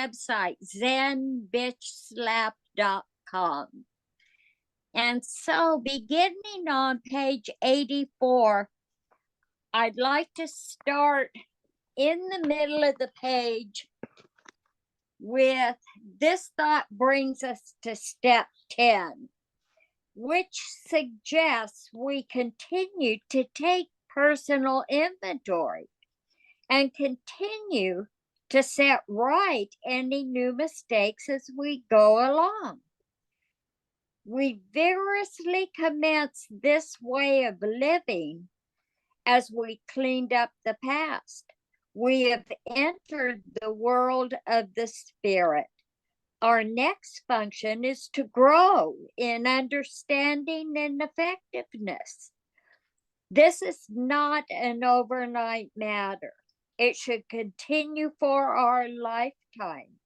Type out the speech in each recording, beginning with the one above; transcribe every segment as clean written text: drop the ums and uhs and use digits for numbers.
website, zenbitchslap.com. And so beginning on page 84, I'd like to start in the middle of the page with this thought brings us to step 10, which suggests we continue to take personal inventory and continue to set right any new mistakes as we go along. We vigorously commenced this way of living as we cleaned up the past. We have entered the world of the spirit. Our next function is to grow in understanding and effectiveness. This is not an overnight matter. It should continue for our lifetime.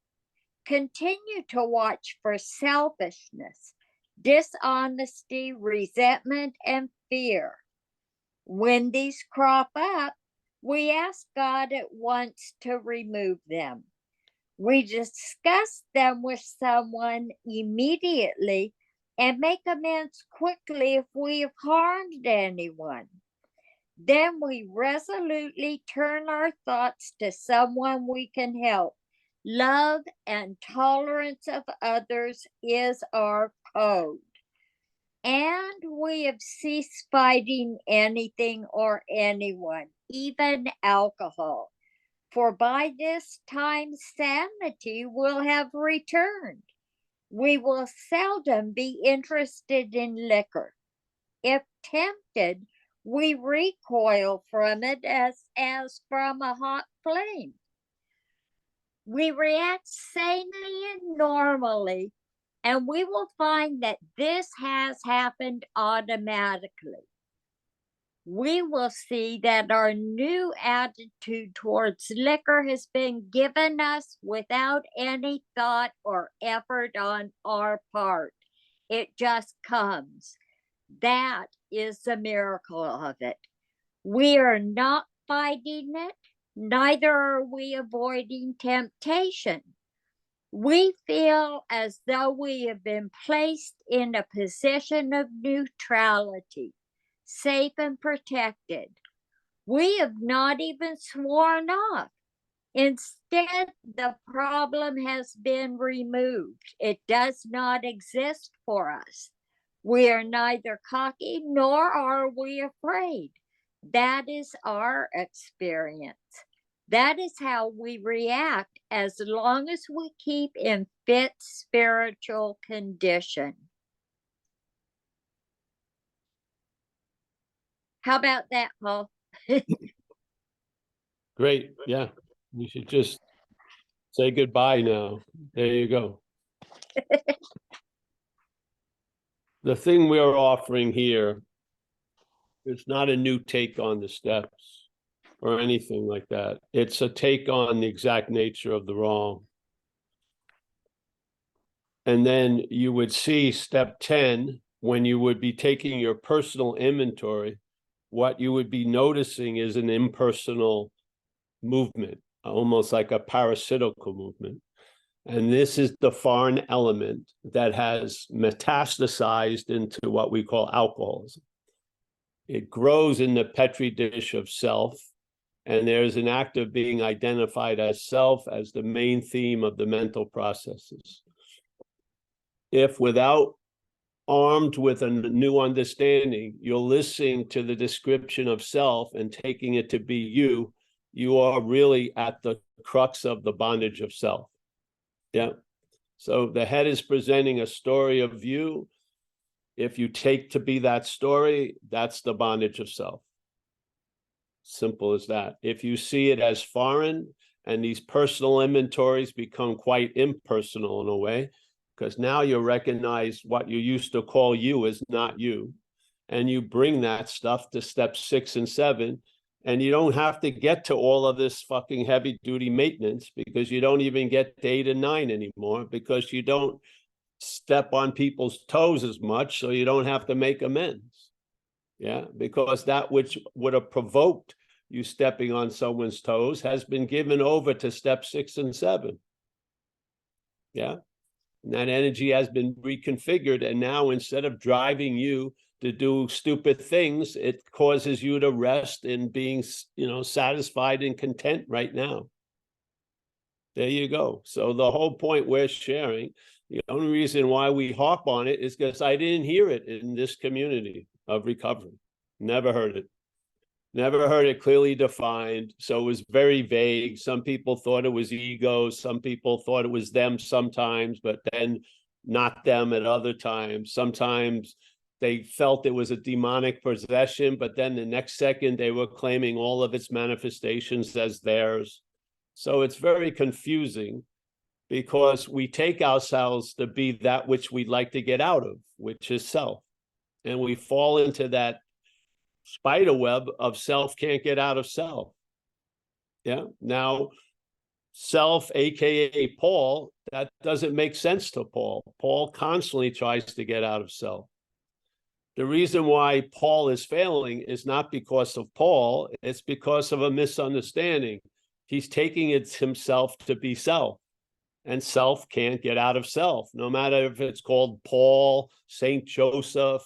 Continue to watch for selfishness, dishonesty, resentment, and fear. When these crop up, we ask God at once to remove them. We discuss them with someone immediately and make amends quickly if we have harmed anyone. Then we resolutely turn our thoughts to someone we can help. Love and tolerance of others is our code. And we have ceased fighting anything or anyone, even alcohol. For by this time sanity will have returned. We will seldom be interested in liquor. If tempted, we recoil from it as from a hot flame. We react sanely and normally, and we will find that this has happened automatically. We will see that our new attitude towards liquor has been given us without any thought or effort on our part. It just comes. That is the miracle of it. We are not fighting it, neither are we avoiding temptation. We feel as though we have been placed in a position of neutrality, safe and protected. We have not even sworn off. Instead, the problem has been removed. It does not exist for us. We are neither cocky nor are we afraid. That is our experience. That is how we react as long as we keep in fit spiritual condition. How about that, Paul? Great. Yeah. You should just say goodbye now. There you go. The thing we're offering here is not a new take on the steps or anything like that. It's a take on the exact nature of the wrong. And then you would see step 10, when you would be taking your personal inventory, what you would be noticing is an impersonal movement, almost like a parasitical movement. And this is the foreign element that has metastasized into what we call alcoholism. It grows in the petri dish of self, and there's an act of being identified as self as the main theme of the mental processes. If without armed with a new understanding, you're listening to the description of self and taking it to be you, you are really at the crux of the bondage of self. Yeah. So the head is presenting a story of you. If you take to be that story, that's the bondage of self. Simple as that. If you see it as foreign, and these personal inventories become quite impersonal in a way, because now you recognize what you used to call you is not you. And you bring that stuff to step 6 and 7. And you don't have to get to all of this fucking heavy duty maintenance, because you don't even get to 8 and 9 anymore, because you don't step on people's toes as much, so you don't have to make amends. Yeah, because that which would have provoked you stepping on someone's toes has been given over to step 6 and 7. Yeah. And that energy has been reconfigured. And now instead of driving you to do stupid things, it causes you to rest in being, satisfied and content right now. There you go. So the whole point we're sharing, the only reason why we harp on it is because I didn't hear it in this community of recovery. Never heard it. Never heard it clearly defined. So it was very vague. Some people thought it was ego. Some people thought it was them sometimes, but then not them at other times. Sometimes they felt it was a demonic possession, but then the next second they were claiming all of its manifestations as theirs. So it's very confusing because we take ourselves to be that which we'd like to get out of, which is self. And we fall into that spider web of self can't get out of self. Yeah. Now, self, aka Paul, that doesn't make sense to Paul. Paul constantly tries to get out of self. The reason why Paul is failing is not because of Paul, it's because of a misunderstanding. He's taking it himself to be self, and self can't get out of self, no matter if it's called Paul, Saint Joseph,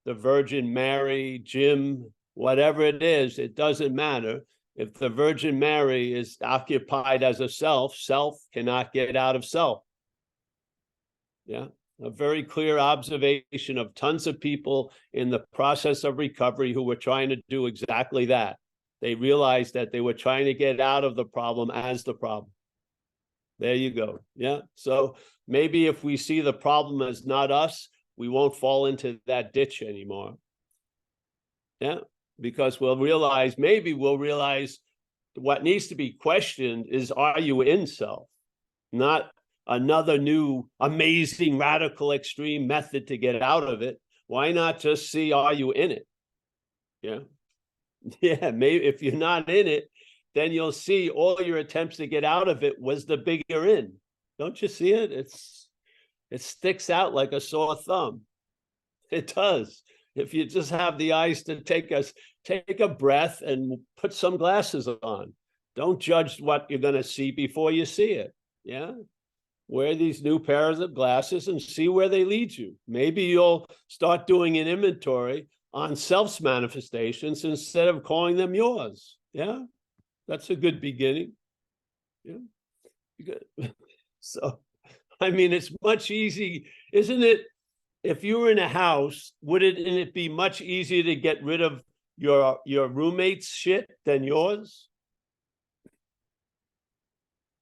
the Virgin Mary, Jim, whatever it is, it doesn't matter. If the Virgin Mary is occupied as a self, self cannot get out of self. Yeah, a very clear observation of tons of people in the process of recovery who were trying to do exactly that. They realized that they were trying to get out of the problem as the problem. There you go. Yeah. So maybe if we see the problem as not us, we won't fall into that ditch anymore. Yeah. Because maybe we'll realize what needs to be questioned is, are you in self? Not another new, amazing, radical, extreme method to get out of it. Why not just see, are you in it? Yeah. Yeah. Maybe if you're not in it, then you'll see all your attempts to get out of it was the bigger in. Don't you see it? It sticks out like a sore thumb. It does. If you just have the eyes to take a breath and put some glasses on. Don't judge what you're going to see before you see it. Yeah. Wear these new pairs of glasses and see where they lead you. Maybe you'll start doing an inventory on self's manifestations instead of calling them yours. Yeah. That's a good beginning. Yeah. Good. So, I mean, it's much easy, isn't it? If you were in a house, wouldn't it be much easier to get rid of your roommate's shit than yours?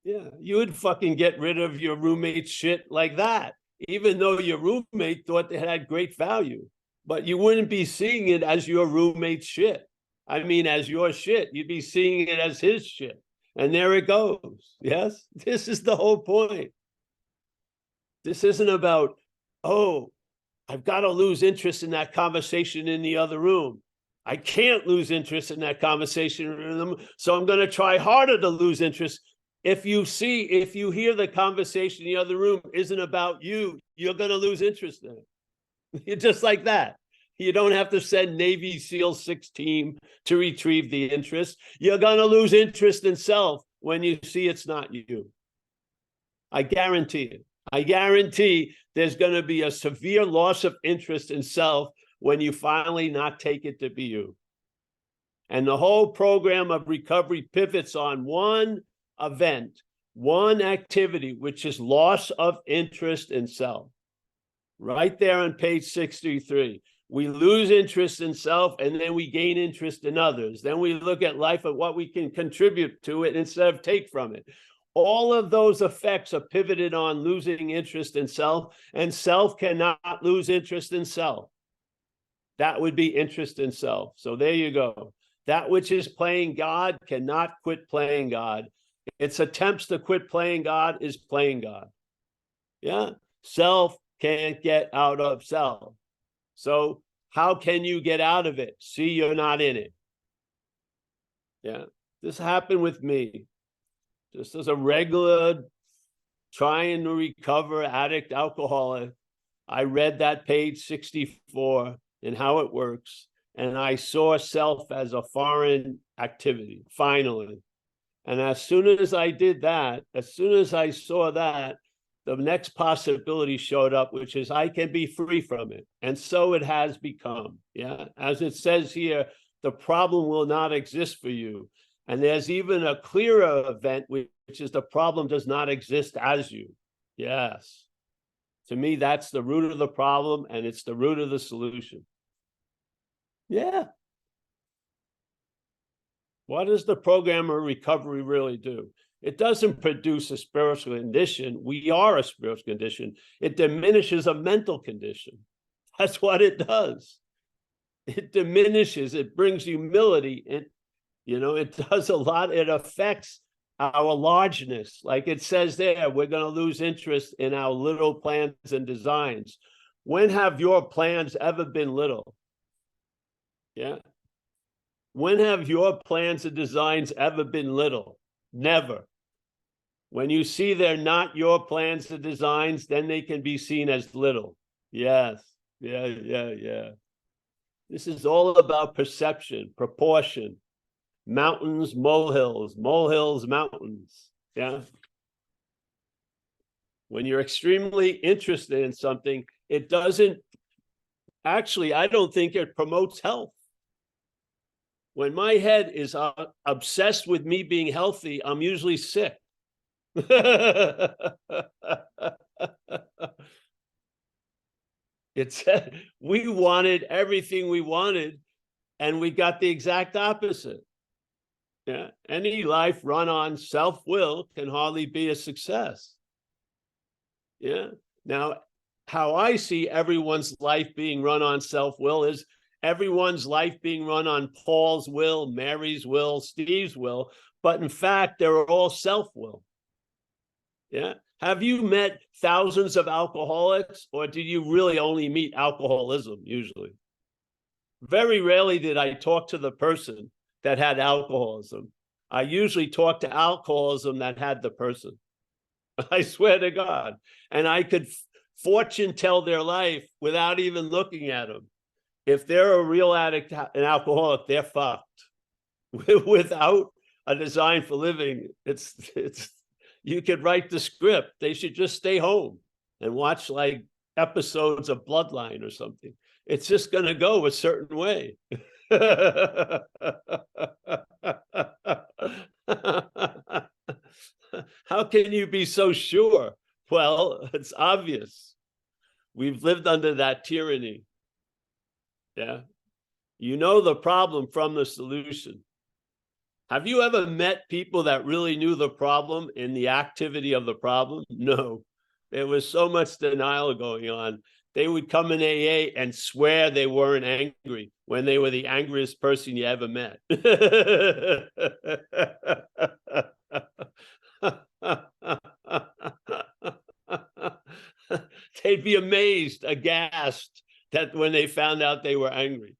Yeah, you would fucking get rid of your roommate's shit like that, even though your roommate thought it had great value, but you wouldn't be seeing it as your roommate's shit. I mean, as your shit, you'd be seeing it as his shit. And there it goes. Yes, this is the whole point. This isn't about, oh, I've got to lose interest in that conversation in the other room. I can't lose interest in that conversation in them, so I'm going to try harder to lose interest. If you hear the conversation in the other room isn't about you, you're going to lose interest in it. You're just like that. You don't have to send Navy SEAL 6 team to retrieve the interest. You're going to lose interest in self when you see it's not you. I guarantee it. I guarantee there's going to be a severe loss of interest in self when you finally not take it to be you. And the whole program of recovery pivots on one event, one activity, which is loss of interest in self. Right there on page 63. We lose interest in self and then we gain interest in others. Then we look at life at what we can contribute to it instead of take from it. All of those effects are pivoted on losing interest in self, and self cannot lose interest in self. That would be interest in self. So there you go. That which is playing God cannot quit playing God. Its attempts to quit playing God is playing God. Yeah. Self can't get out of self. So how can you get out of it? See, you're not in it. Yeah. This happened with me. Just as a regular trying to recover addict alcoholic, I read that page 64 and how it works. And I saw self as a foreign activity, finally. And as soon as I did that, as soon as I saw that, the next possibility showed up, which is I can be free from it. And so it has become. Yeah. As it says here, the problem will not exist for you. And there's even a clearer event, which is the problem does not exist as you. Yes. To me, that's the root of the problem, and it's the root of the solution. Yeah. What does the program of recovery really do? It doesn't produce a spiritual condition. We are a spiritual condition. It diminishes a mental condition. That's what it does. It diminishes, it brings humility. It does a lot. It affects our largeness. Like it says there, we're going to lose interest in our little plans and designs. When have your plans ever been little? Yeah. When have your plans and designs ever been little? Never. When you see they're not your plans and designs, then they can be seen as little. Yes. Yeah. This is all about perception, proportion, mountains, molehills, mountains. Yeah. When you're extremely interested in something, it doesn't actually, I don't think it promotes health. When my head is obsessed with me being healthy, I'm usually sick. We wanted everything we wanted, and we got the exact opposite. Yeah. Any life run on self-will can hardly be a success. Yeah. Now, how I see everyone's life being run on self-will is everyone's life being run on Paul's will, Mary's will, Steve's will, but in fact, they're all self-will. Yeah. Have you met thousands of alcoholics, or do you really only meet alcoholism usually? Very rarely did I talk to the person that had alcoholism. I usually talk to alcoholism that had the person. I swear to God. And I could fortune tell their life without even looking at them. If they're a real addict, an alcoholic, they're fucked. Without a design for living, it's you could write the script. They should just stay home and watch like episodes of Bloodline or something. It's just going to go a certain way. How can you be so sure? Well, it's obvious. We've lived under that tyranny. Yeah. You know the problem from the solution. Have you ever met people that really knew the problem in the activity of the problem? No. There was so much denial going on. They would come in AA and swear they weren't angry when they were the angriest person you ever met. They'd be amazed, aghast, that when they found out they were angry.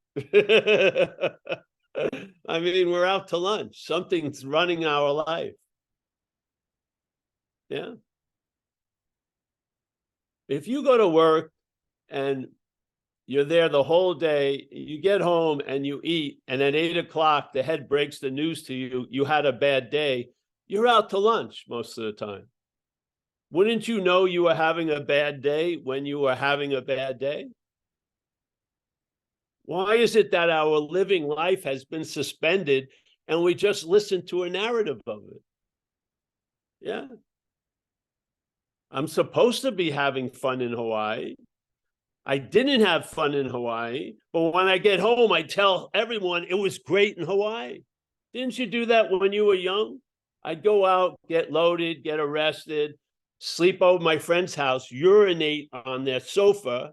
I mean, we're out to lunch. Something's running our life. Yeah. If you go to work and you're there the whole day, you get home and you eat, and at 8 o'clock, the head breaks the news to you, you had a bad day, you're out to lunch most of the time. Wouldn't you know you were having a bad day when you were having a bad day? Why is it that our living life has been suspended and we just listen to a narrative of it? Yeah. I'm supposed to be having fun in Hawaii. I didn't have fun in Hawaii, but when I get home, I tell everyone it was great in Hawaii. Didn't you do that when you were young? I'd go out, get loaded, get arrested, sleep over my friend's house, urinate on their sofa.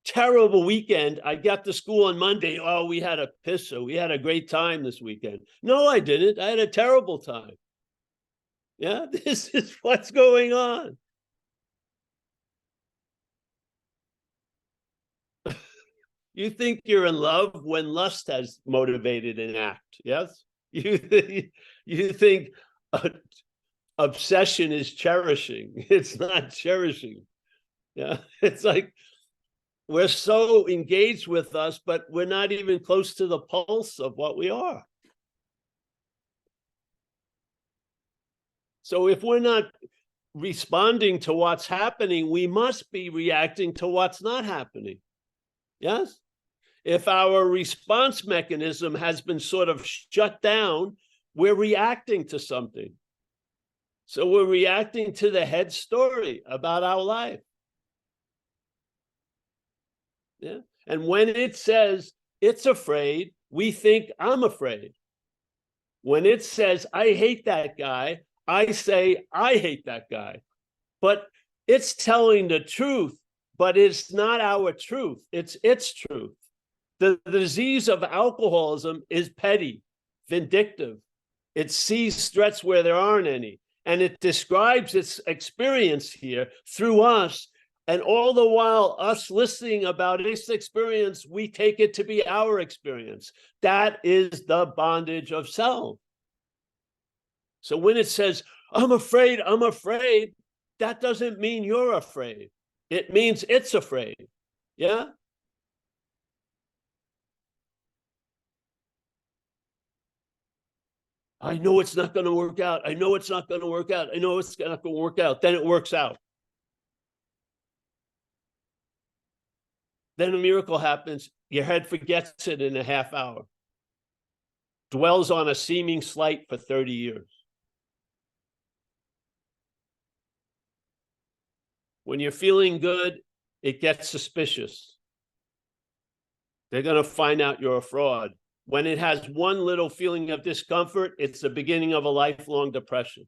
Terrible weekend. I got to school on Monday. Oh, we had a pisser. We had a great time this weekend. No, I didn't. I had a terrible time. Yeah, this is what's going on. You think you're in love when lust has motivated an act. Yes. You think obsession is cherishing. It's not cherishing. Yeah. It's like we're so engaged with us, but we're not even close to the pulse of what we are. So if we're not responding to what's happening, we must be reacting to what's not happening. Yes? If our response mechanism has been sort of shut down, we're reacting to something. So we're reacting to the head story about our life. Yeah. And when it says it's afraid, we think I'm afraid. When it says I hate that guy, I say I hate that guy. But it's telling the truth, but it's not our truth. It's its truth. The disease of alcoholism is petty, vindictive. It sees threats where there aren't any. And it describes its experience here through us. And all the while, us listening about its experience, we take it to be our experience. That is the bondage of self. So when it says, I'm afraid, that doesn't mean you're afraid. It means it's afraid. Yeah? I know it's not going to work out. I know it's not going to work out. I know it's not going to work out. Then it works out. Then a miracle happens. Your head forgets it in a half hour. Dwells on a seeming slight for 30 years. When you're feeling good, it gets suspicious. They're going to find out you're a fraud. When it has one little feeling of discomfort, it's the beginning of a lifelong depression.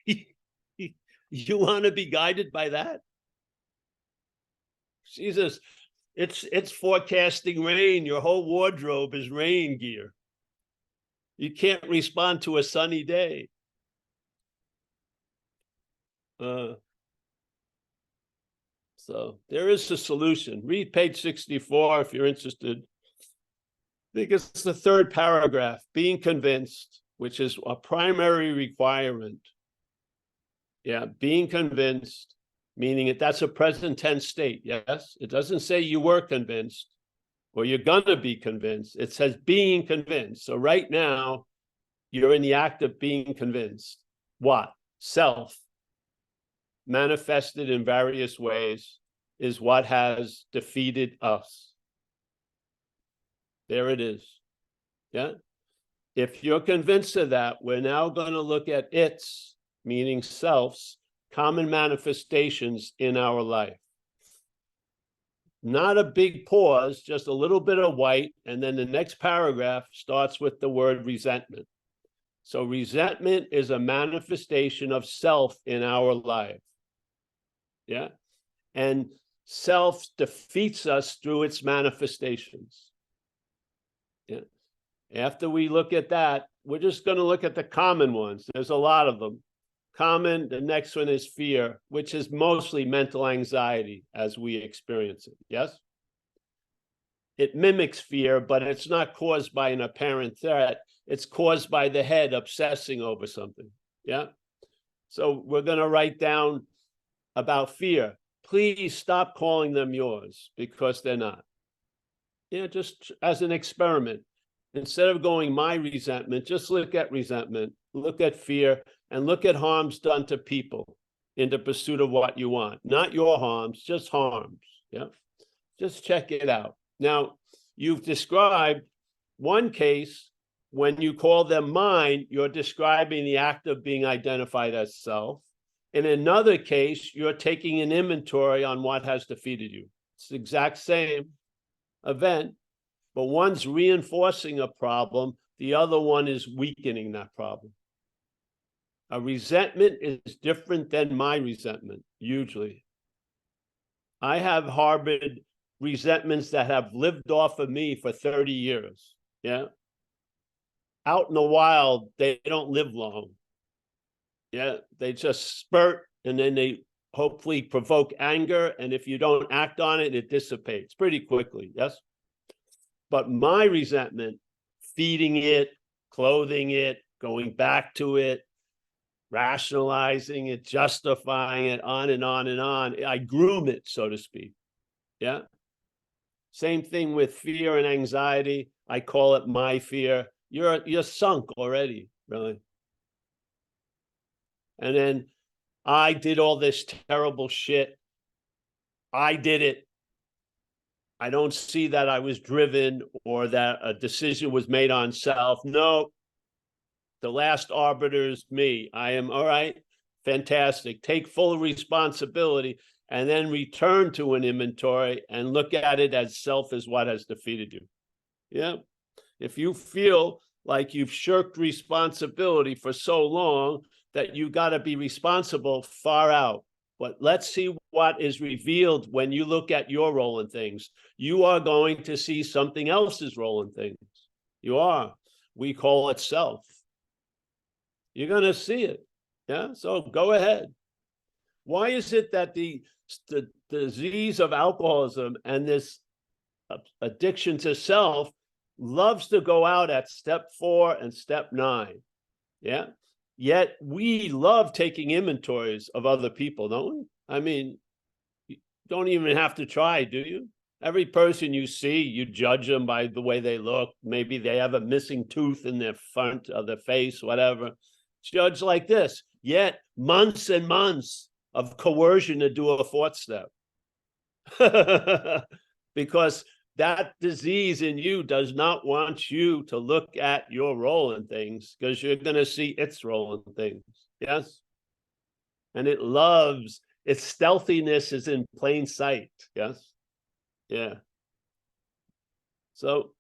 You want to be guided by that? Jesus, it's forecasting rain. Your whole wardrobe is rain gear. You can't respond to a sunny day. So there is a solution. Read page 64 if you're interested. I think it's the third paragraph, being convinced, which is a primary requirement. Yeah, being convinced, meaning that's a present tense state, yes? It doesn't say you were convinced or you're gonna be convinced. It says being convinced. So right now, you're in the act of being convinced. What? Self, manifested in various ways, is what has defeated us. There it is. Yeah. If you're convinced of that, we're now going to look at its, meaning self's, common manifestations in our life. Not a big pause, just a little bit of white. And then the next paragraph starts with the word resentment. So resentment is a manifestation of self in our life. Yeah. And self defeats us through its manifestations. Yeah. After we look at that, we're just going to look at the common ones. There's a lot of them. Common, the next one is fear, which is mostly mental anxiety as we experience it. Yes? It mimics fear, but it's not caused by an apparent threat. It's caused by the head obsessing over something. Yeah? So we're going to write down about fear. Please stop calling them yours because they're not. Yeah, just as an experiment. Instead of going my resentment, just look at resentment, look at fear, and look at harms done to people in the pursuit of what you want. Not your harms, just harms. Yeah. Just check it out. Now, you've described one case when you call them mine, you're describing the act of being identified as self. In another case, you're taking an inventory on what has defeated you. It's the exact same event, but one's reinforcing a problem, the other one is weakening that problem. A resentment is different than my resentment, usually. I have harbored resentments that have lived off of me for 30 years. Yeah. Out in the wild, they don't live long. Yeah. They just spurt and then they hopefully provoke anger. And if you don't act on it, it dissipates pretty quickly. Yes. But my resentment, feeding it, clothing it, going back to it, rationalizing it, justifying it, on and on and on. I groom it, so to speak. Yeah. Same thing with fear and anxiety. I call it my fear. You're sunk already, really. And then I did all this terrible shit. I did it. I don't see that I was driven or that a decision was made on self. No, the last arbiter is me. I am all right. Fantastic. Take full responsibility and then return to an inventory and look at it as self is what has defeated you. Yeah. If you feel like you've shirked responsibility for so long that you got to be responsible, far out. But let's see what is revealed when you look at your role in things. You are going to see something else's role in things. You are. We call it self. You're going to see it. Yeah. So go ahead. Why is it that the disease of alcoholism and this addiction to self loves to go out at step 4 and step 9? Yeah. Yet we love taking inventories of other people, don't we? I mean, you don't even have to try, do you? Every person you see, you judge them by the way they look. Maybe they have a missing tooth in their front of their face, whatever. Judge like this. Yet months and months of coercion to do a 4th step. Because that disease in you does not want you to look at your role in things, because you're going to see its role in things. Yes. And it loves its stealthiness is in plain sight. Yes. Yeah. So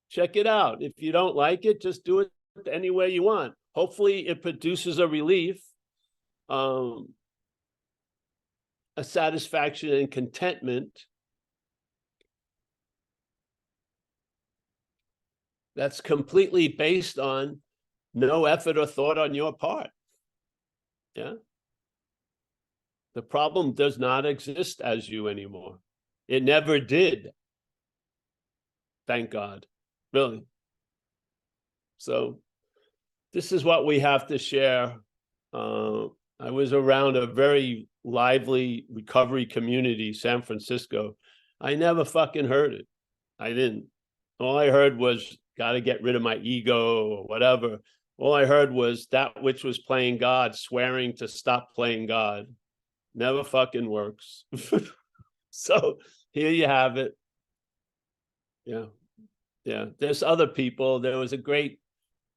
check it out. If you don't like it, just do it any way you want. Hopefully it produces a relief, a satisfaction and contentment that's completely based on no effort or thought on your part. Yeah. The problem does not exist as you anymore. It never did. Thank God. Really. So this is what we have to share. I was around a very lively recovery community, San Francisco. I never fucking heard it. I didn't. All I heard was, got to get rid of my ego or whatever. All I heard was that which was playing God, swearing to stop playing God. Never fucking works. So here you have it. Yeah. Yeah. There's other people. There was a great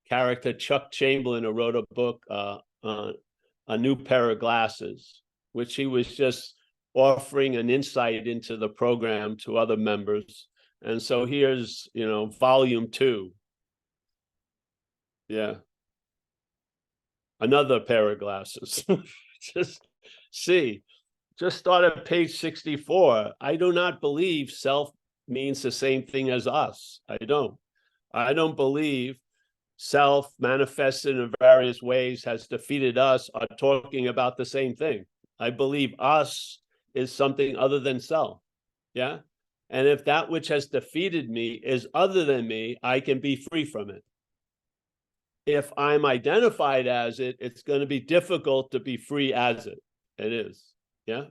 character, Chuck Chamberlain, who wrote a book, A New Pair of Glasses, which he was just offering an insight into the program to other members. And so here's, volume 2. Yeah. Another pair of glasses. Just see, just start at page 64. I do not believe self means the same thing as us. I don't believe self manifested in various ways has defeated us are talking about the same thing. I believe us is something other than self. Yeah. And if that which has defeated me is other than me, I can be free from it. If I'm identified as it, it's going to be difficult to be free as it. It is. Yeah.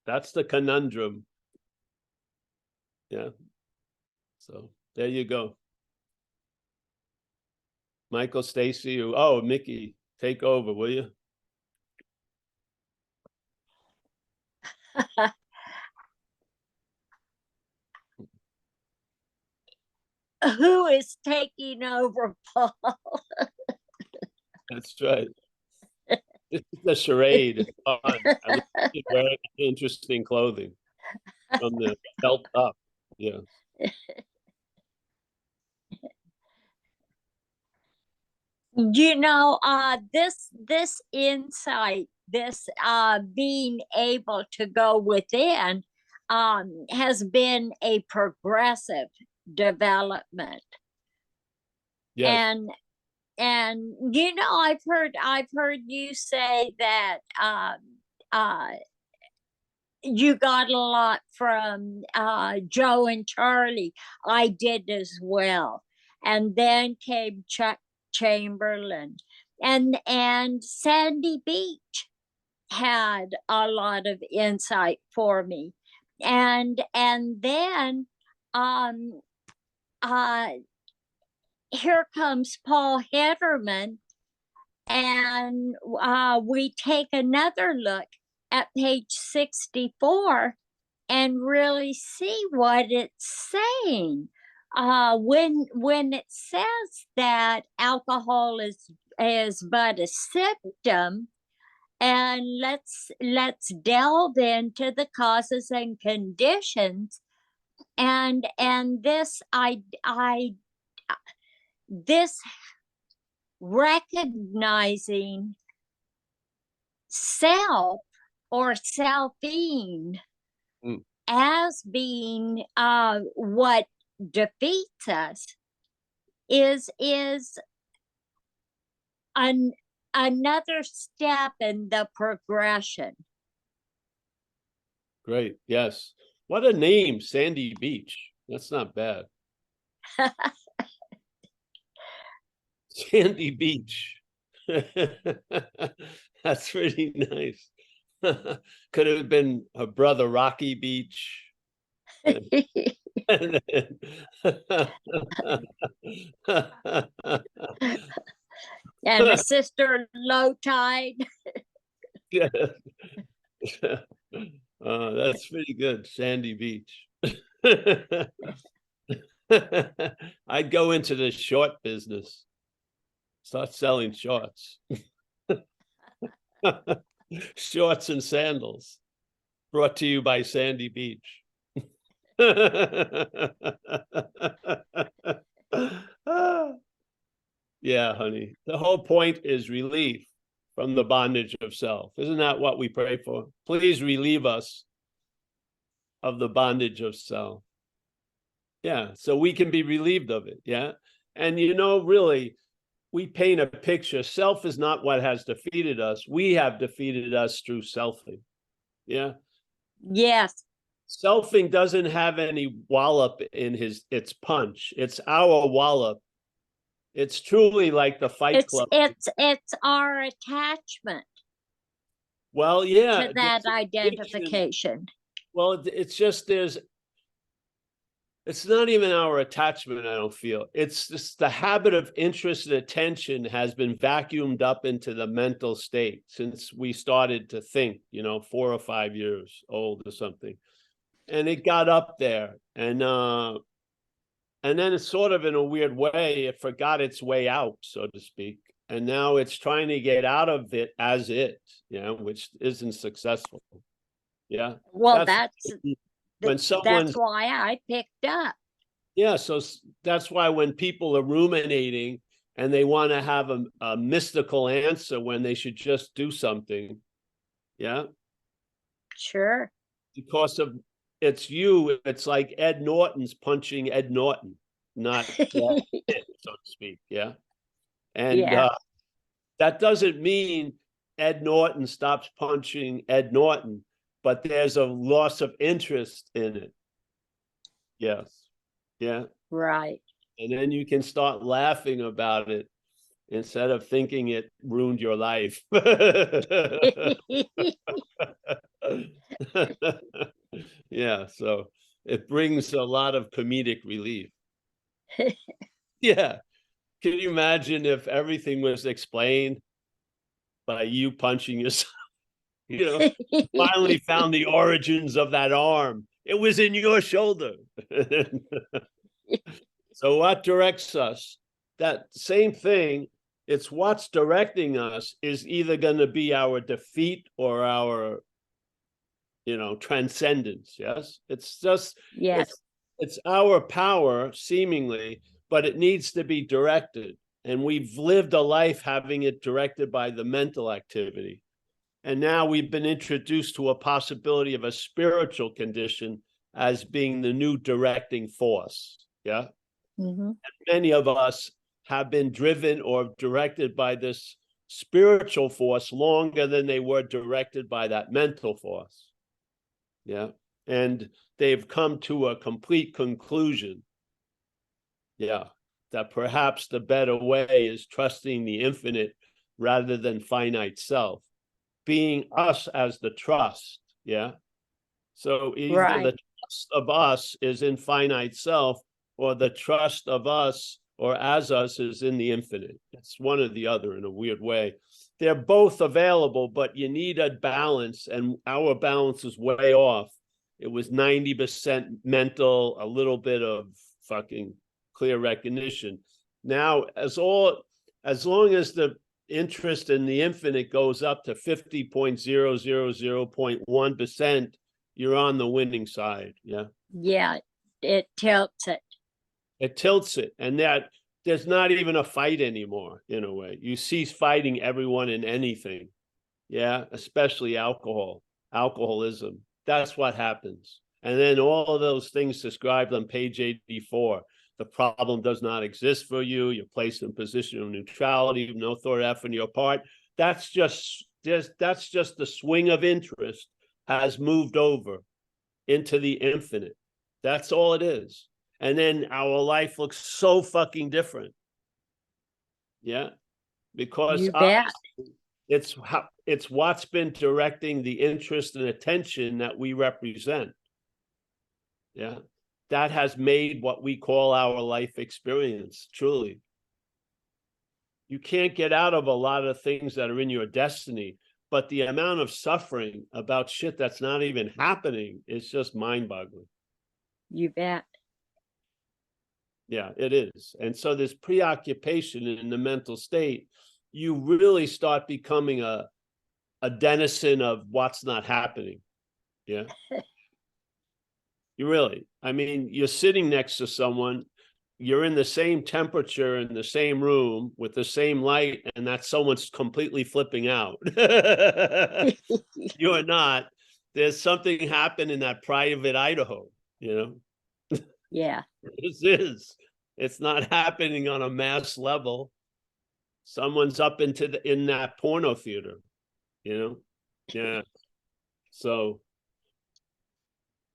That's the conundrum. Yeah. So there you go. Michael, Stacy, Mickey, take over, will you? Who is taking over, Paul? That's right. This is a charade. It's fun. I mean, wearing interesting clothing from the belt up. Yeah. This insight, this being able to go within, has been a progressive development. Yes. And I've heard you say that you got a lot from Joe and Charlie. I did as well. And then came Chuck Chamberlain, and Sandy Beach had a lot of insight for me. And then here comes Paul Hedderman, And we take another look at page 64 and really see what it's saying. When it says that alcohol is but a symptom, and let's delve into the causes and conditions, and this this recognizing self or selfing Mm. as being what defeats us is another step in the progression. Great. Yes. What a name, Sandy Beach. That's not bad. Sandy Beach. That's pretty nice. Could have been her brother Rocky Beach. And And the sister Low Tide. That's pretty good, Sandy Beach. I'd go into the short business, start selling shorts. Shorts and sandals, brought to you by Sandy Beach. Yeah, honey. The whole point is relief from the bondage of self. Isn't that what we pray for? Please relieve us of the bondage of self. Yeah, so we can be relieved of it. Yeah. And really, we paint a picture. Self is not what has defeated us. We have defeated us through selfing. Yeah. Yes. Selfing doesn't have any wallop in its punch. It's our wallop. It's truly like the Fight Club. It's our attachment. Well, yeah, to that identification. Well, it's just it's not even our attachment, I don't feel. It's just the habit of interest and attention has been vacuumed up into the mental state since we started to think, 4 or 5 years old or something. And it got up there. And then it's sort of in a weird way, it forgot its way out, so to speak. And now it's trying to get out of it as it, which isn't successful. Yeah. Well, that's when someone's, that's why I picked up. Yeah. So that's why when people are ruminating and they want to have a mystical answer when they should just do something. Yeah. Sure. Because it's like Ed Norton's punching Ed Norton, not so to speak. Yeah. And yeah. That doesn't mean Ed Norton stops punching Ed Norton, but there's a loss of interest in it. Yes. Yeah. Right. And then you can start laughing about it instead of thinking it ruined your life. Yeah. So it brings a lot of comedic relief. Yeah. Can you imagine if everything was explained by you punching yourself? Finally found the origins of that arm. It was in your shoulder. So what directs us? That same thing, it's what's directing us is either going to be our defeat or our, transcendence. Yes. It's just, yes. It's our power seemingly, but it needs to be directed. And we've lived a life having it directed by the mental activity. And now we've been introduced to a possibility of a spiritual condition as being the new directing force. Yeah. Mm-hmm. And many of us have been driven or directed by this spiritual force longer than they were directed by that mental force. Yeah. And they've come to a complete conclusion. Yeah. That perhaps the better way is trusting the infinite rather than finite self. Being us as the trust. Yeah. So either the trust of us is in finite self, or the trust of us or as us is in the infinite. It's one or the other in a weird way. They're both available, but you need a balance, and our balance is way off. It was 90% mental, a little bit of fucking clear recognition. Now, as long as the interest in the infinite goes up to 50.000.1%, you're on the winning side. Yeah. Yeah, it tilts it. It tilts it, and that there's not even a fight anymore. In a way, you cease fighting everyone in anything. Yeah, especially alcoholism. That's what happens. And then all of those things described on page 84. The problem does not exist for you. You're placed in a position of neutrality, no thought or effort on your part. That's just the swing of interest has moved over into the infinite. That's all it is. And then our life looks so fucking different. Yeah. Because You bet. it's what's been directing the interest and attention that we represent. Yeah. That has made what we call our life experience, truly. You can't get out of a lot of things that are in your destiny, but the amount of suffering about shit that's not even happening is just mind-boggling. You bet. Yeah, it is. And so this preoccupation in the mental state, you really start becoming a denizen of what's not happening. Yeah. You really, I mean, you're sitting next to someone, you're in the same temperature in the same room with the same light, and that someone's completely flipping out. You're not. There's something happened in that private Idaho, you know? Yeah. This is. It's not happening on a mass level. Someone's up in that porno theater, you know? Yeah. So,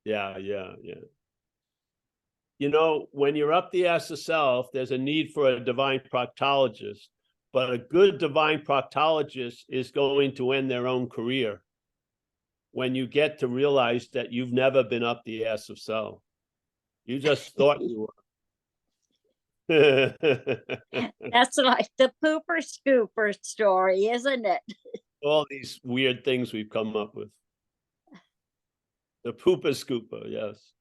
yeah. You know, when you're up the ass of self, there's a need for a divine proctologist, but a good divine proctologist is going to end their own career when you get to realize that you've never been up the ass of self. You just thought you were. That's like the pooper scooper story, isn't it? All these weird things we've come up with. The pooper scooper, yes.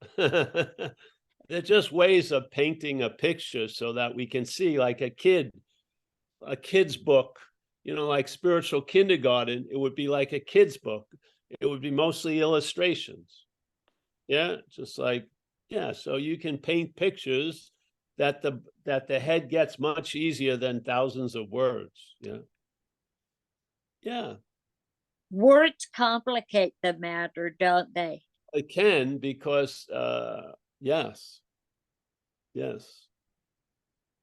They're just ways of painting a picture so that we can see, like a kid's book, you know, like spiritual kindergarten, it would be like a kid's book. It would be mostly illustrations. Yeah, just like, yeah, so you can paint pictures that the head gets much easier than thousands of words. Yeah. Yeah. Words complicate the matter, don't they? It can, because yes.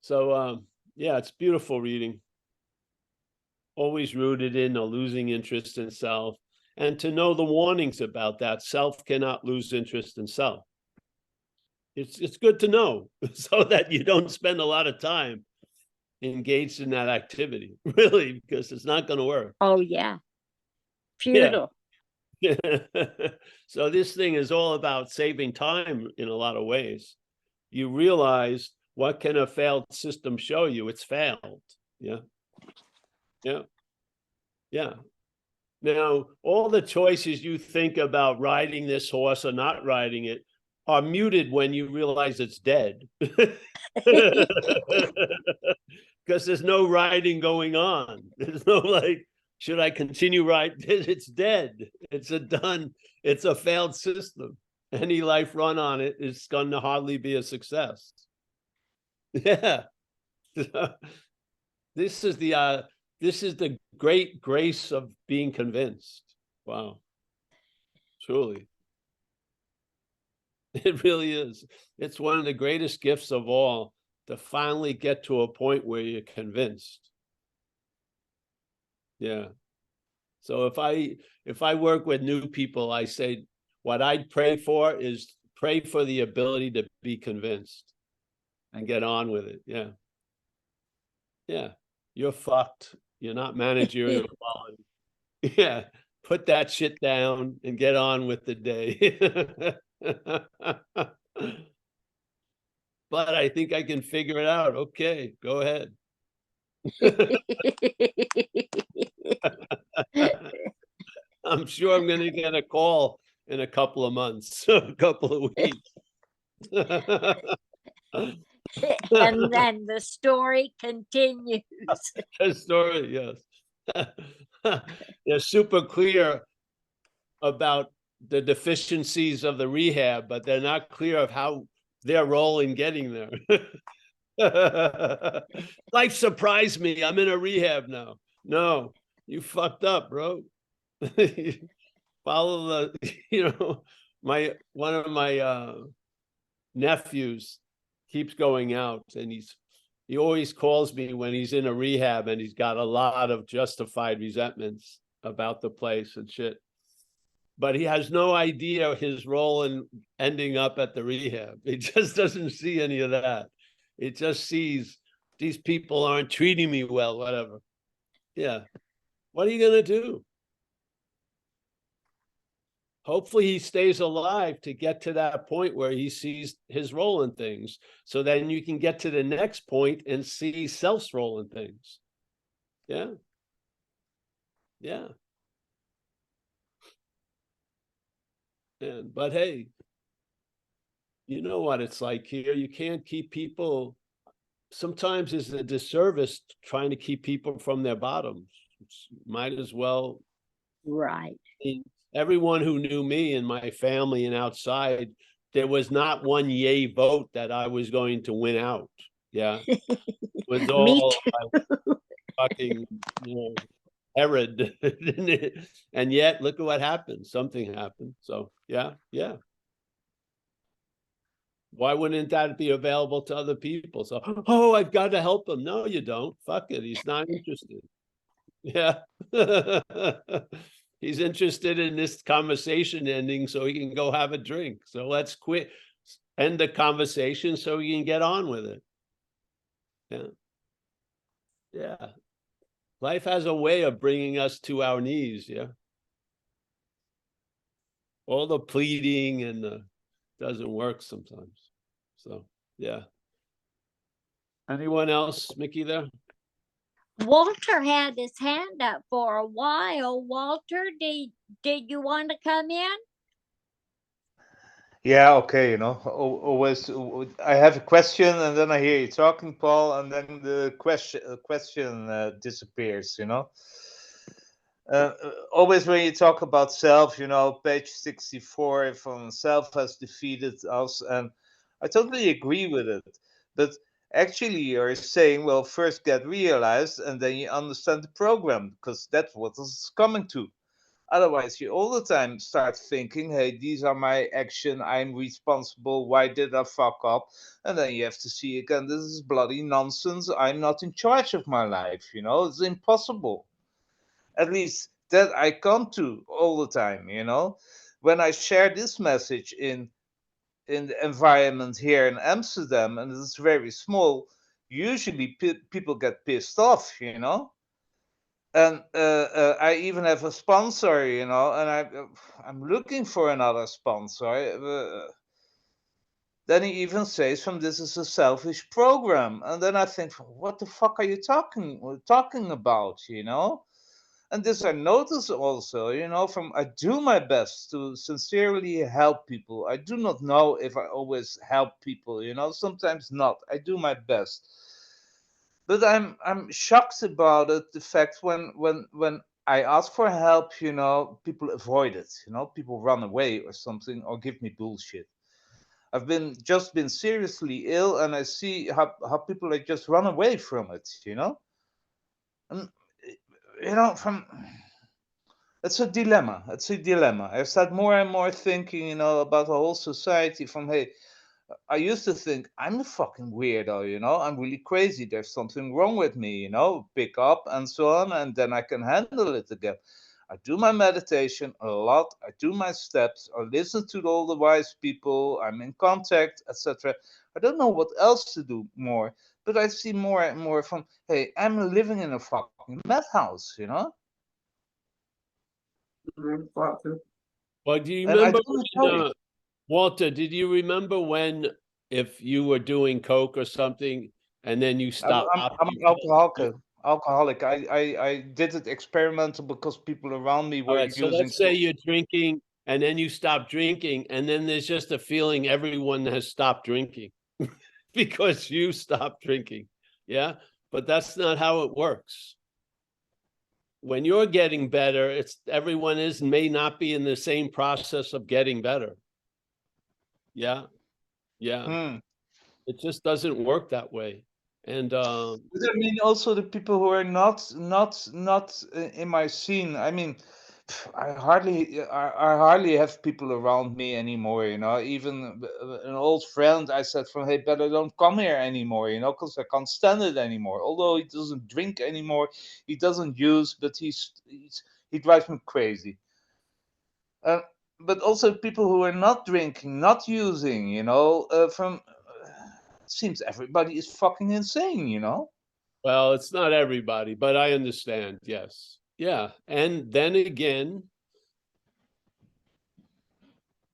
So yeah, it's beautiful reading. Always rooted in a losing interest in self, and to know the warnings about that. Self cannot lose interest in self. It's good to know so that you don't spend a lot of time engaged in that activity, really, because it's not going to work. Oh, yeah. Yeah. Futile. So this thing is all about saving time in a lot of ways. You realize, what can a failed system show you? It's failed. Yeah. Now, all the choices you think about riding this horse or not riding it are muted when you realize it's dead. Because there's no riding going on. There's no like, should I continue riding? It's dead. It's a failed system. Any life run on it is going to hardly be a success. Yeah. This is the great grace of being convinced. Wow. Truly. It really is. It's one of the greatest gifts of all, to finally get to a point where you're convinced. Yeah. So if I work with new people, I say what I'd pray for is pray for the ability to be convinced and get on with it. Yeah. Yeah. You're fucked. You're not managerial quality. Yeah. Put that shit down and get on with the day. but I think I can figure it out. Okay, go ahead. I'm sure I'm going to get a call in a couple of months, a couple of weeks. And then the story continues. The story, yes. They're super clear about the deficiencies of the rehab, but they're not clear of how their role in getting there. Life surprised me. I'm in a rehab now. No, you fucked up, bro. Follow the, one of my nephews keeps going out, and he always calls me when he's in a rehab and he's got a lot of justified resentments about the place and shit. But he has no idea his role in ending up at the rehab. He just doesn't see any of that. It just sees these people aren't treating me well, whatever. Yeah. What are you going to do? Hopefully he stays alive to get to that point where he sees his role in things. So then you can get to the next point and see self's role in things. Yeah. Yeah. But hey, you know what it's like here. You can't keep people. Sometimes it's a disservice trying to keep people from their bottoms. Might as well. Right. Everyone who knew me and my family and outside, there was not one yay vote that I was going to win out. Yeah. It was all fucking, Herod. And yet, look at what happened. Something happened. So, yeah. Why wouldn't that be available to other people? So, oh, I've got to help him. No, you don't. Fuck it. He's not interested. Yeah. He's interested in this conversation ending so he can go have a drink. So let's quit, end the conversation so he can get on with it. Yeah. Yeah. Life has a way of bringing us to our knees. Yeah. All the pleading and doesn't work sometimes. So, yeah. Anyone else, Mickey, there? Walter had his hand up for a while. Walter, did you want to come in? Yeah, okay, always I have a question and then I hear you talking, Paul, and then the question disappears, always when you talk about self, page 64 from self has defeated us, and I totally agree with it. But actually, you're saying, well, first get realized and then you understand the program, because that's what it's coming to. Otherwise, you all the time start thinking, hey, these are my action, I'm responsible, why did I fuck up? And then you have to see again, this is bloody nonsense, I'm not in charge of my life, it's impossible. At least that I come to all the time, When I share this message in the environment here in Amsterdam, and it's very small, usually people get pissed off, and I even have a sponsor, and I'm looking for another sponsor. Then he even says, "From this is a selfish program," and then I think, "What the fuck are you talking about?" And this I notice also, from I do my best to sincerely help people. I do not know if I always help people, sometimes not. I do my best. But I'm shocked about it, the fact when I ask for help, people avoid it, people run away or something or give me bullshit. I've just been seriously ill and I see how people like just run away from it, And from it's a dilemma. It's a dilemma. I start more and more thinking, about the whole society from, hey, I used to think I'm a fucking weirdo, I'm really crazy. There's something wrong with me, pick up and so on, and then I can handle it again. I do my meditation a lot. I do my steps. I listen to all the wise people. I'm in contact, etc. I don't know what else to do more, but I see more and more from, hey, I'm living in a fucking madhouse, Well, do you and I remember don't know. Walter, did you remember when if you were doing coke or something and then you stop. I'm alcoholic. I did it experimental because people around me All were right, so using. let's say you're drinking and then you stop drinking, and then there's just a feeling everyone has stopped drinking because you stopped drinking. Yeah, but that's not how it works. When you're getting better, it's everyone may not be in the same process of getting better. Yeah, yeah. It just doesn't work that way. And But I mean, also the people who are not in my scene. I mean, I hardly have people around me anymore. You know, even an old friend, I said from, hey, better don't come here anymore. You know, because I can't stand it anymore. Although he doesn't drink anymore, he doesn't use, but he drives me crazy. Uh, but also people who are not drinking, not using. You know, from seems everybody is fucking insane. You know. well, it's not everybody, but I understand. Yes. Yeah. And then again,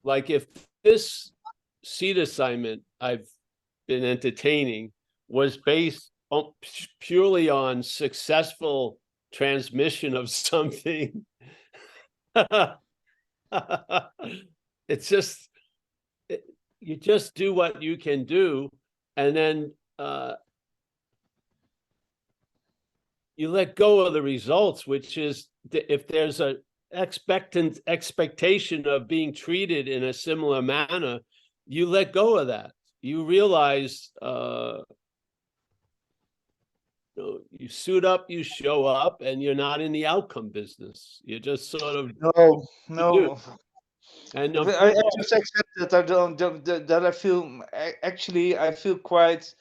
like if this seat assignment I've been entertaining was based purely on successful transmission of something, it's just, you just do what you can do, and then you let go of the results, which is if there's a expectation of being treated in a similar manner, you let go of that. You realize you suit up, you show up, and you're not in the outcome business. You just sort of No, do. no. And of I course, just accept that I don't that I feel actually I feel quite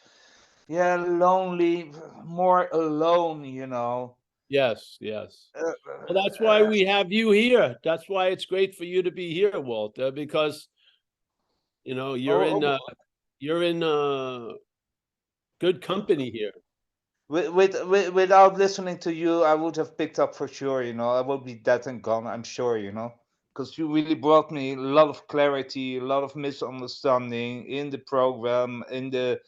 lonely, more alone. You know. yes, yes. Uh, Well, that's why we have you here. That's why it's great for you to be here, Walter, because you're oh, in good company here. without listening to you, I would have picked up for sure. You know, I would be dead and gone. I'm sure. You know, because you really brought me a lot of clarity, a lot of misunderstanding in the program, in the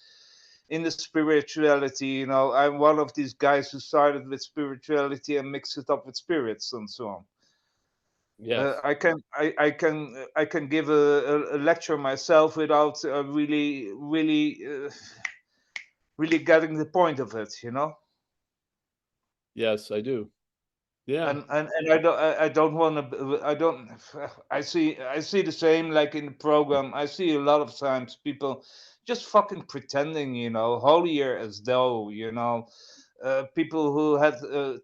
spirituality. You know, I'm one of these guys who started with spirituality and mixed it up with spirits and so on. Yes, I can give a lecture myself without really getting the point of it, you know. yes, I do. Yeah, And I don't want to I don't I see the same like in the program. I see a lot of times people just fucking pretending, you know, holier as though, you know. People who had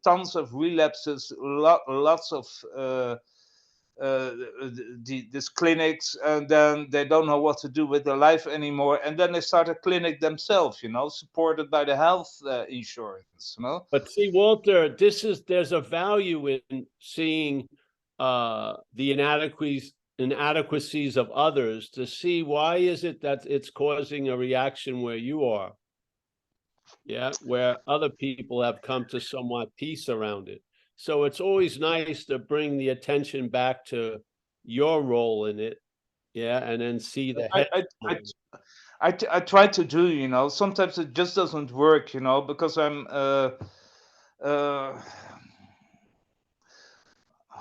tons of relapses, lots of uh, these clinics, and then they don't know what to do with their life anymore, and then they start a clinic themselves, you know, supported by the health insurance, you know. but see, Walter, there's a value in seeing the inadequacies of others to see why is it that it's causing a reaction where you are. Yeah, where other people have come to somewhat peace around it. So it's always nice to bring the attention back to your role in it. Yeah, and then see the I head. I, I I try to do, you know. Sometimes it just doesn't work, you know, because I'm uh,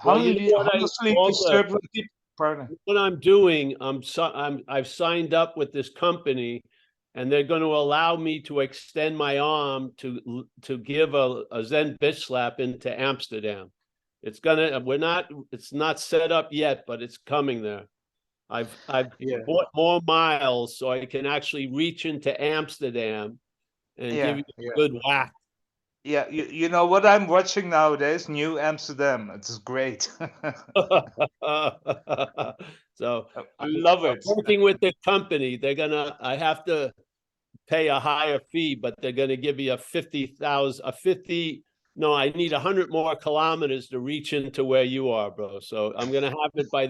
Well, you know what honestly Walter, disturbed with people. Pardon. what I'm doing, I've signed up with this company, and they're going to allow me to extend my arm to give a Zen bitch slap into Amsterdam. It's not set up yet, but it's coming there. I've Yeah, bought more miles so I can actually reach into Amsterdam and give yeah, you yeah. a good whack. Yeah, you know what I'm watching nowadays? New Amsterdam. It's great. So I I'm love it. working with the company. I have to pay a higher fee, but they're gonna give me no, I need 100 more kilometers to reach into where you are, bro. So I'm gonna have it by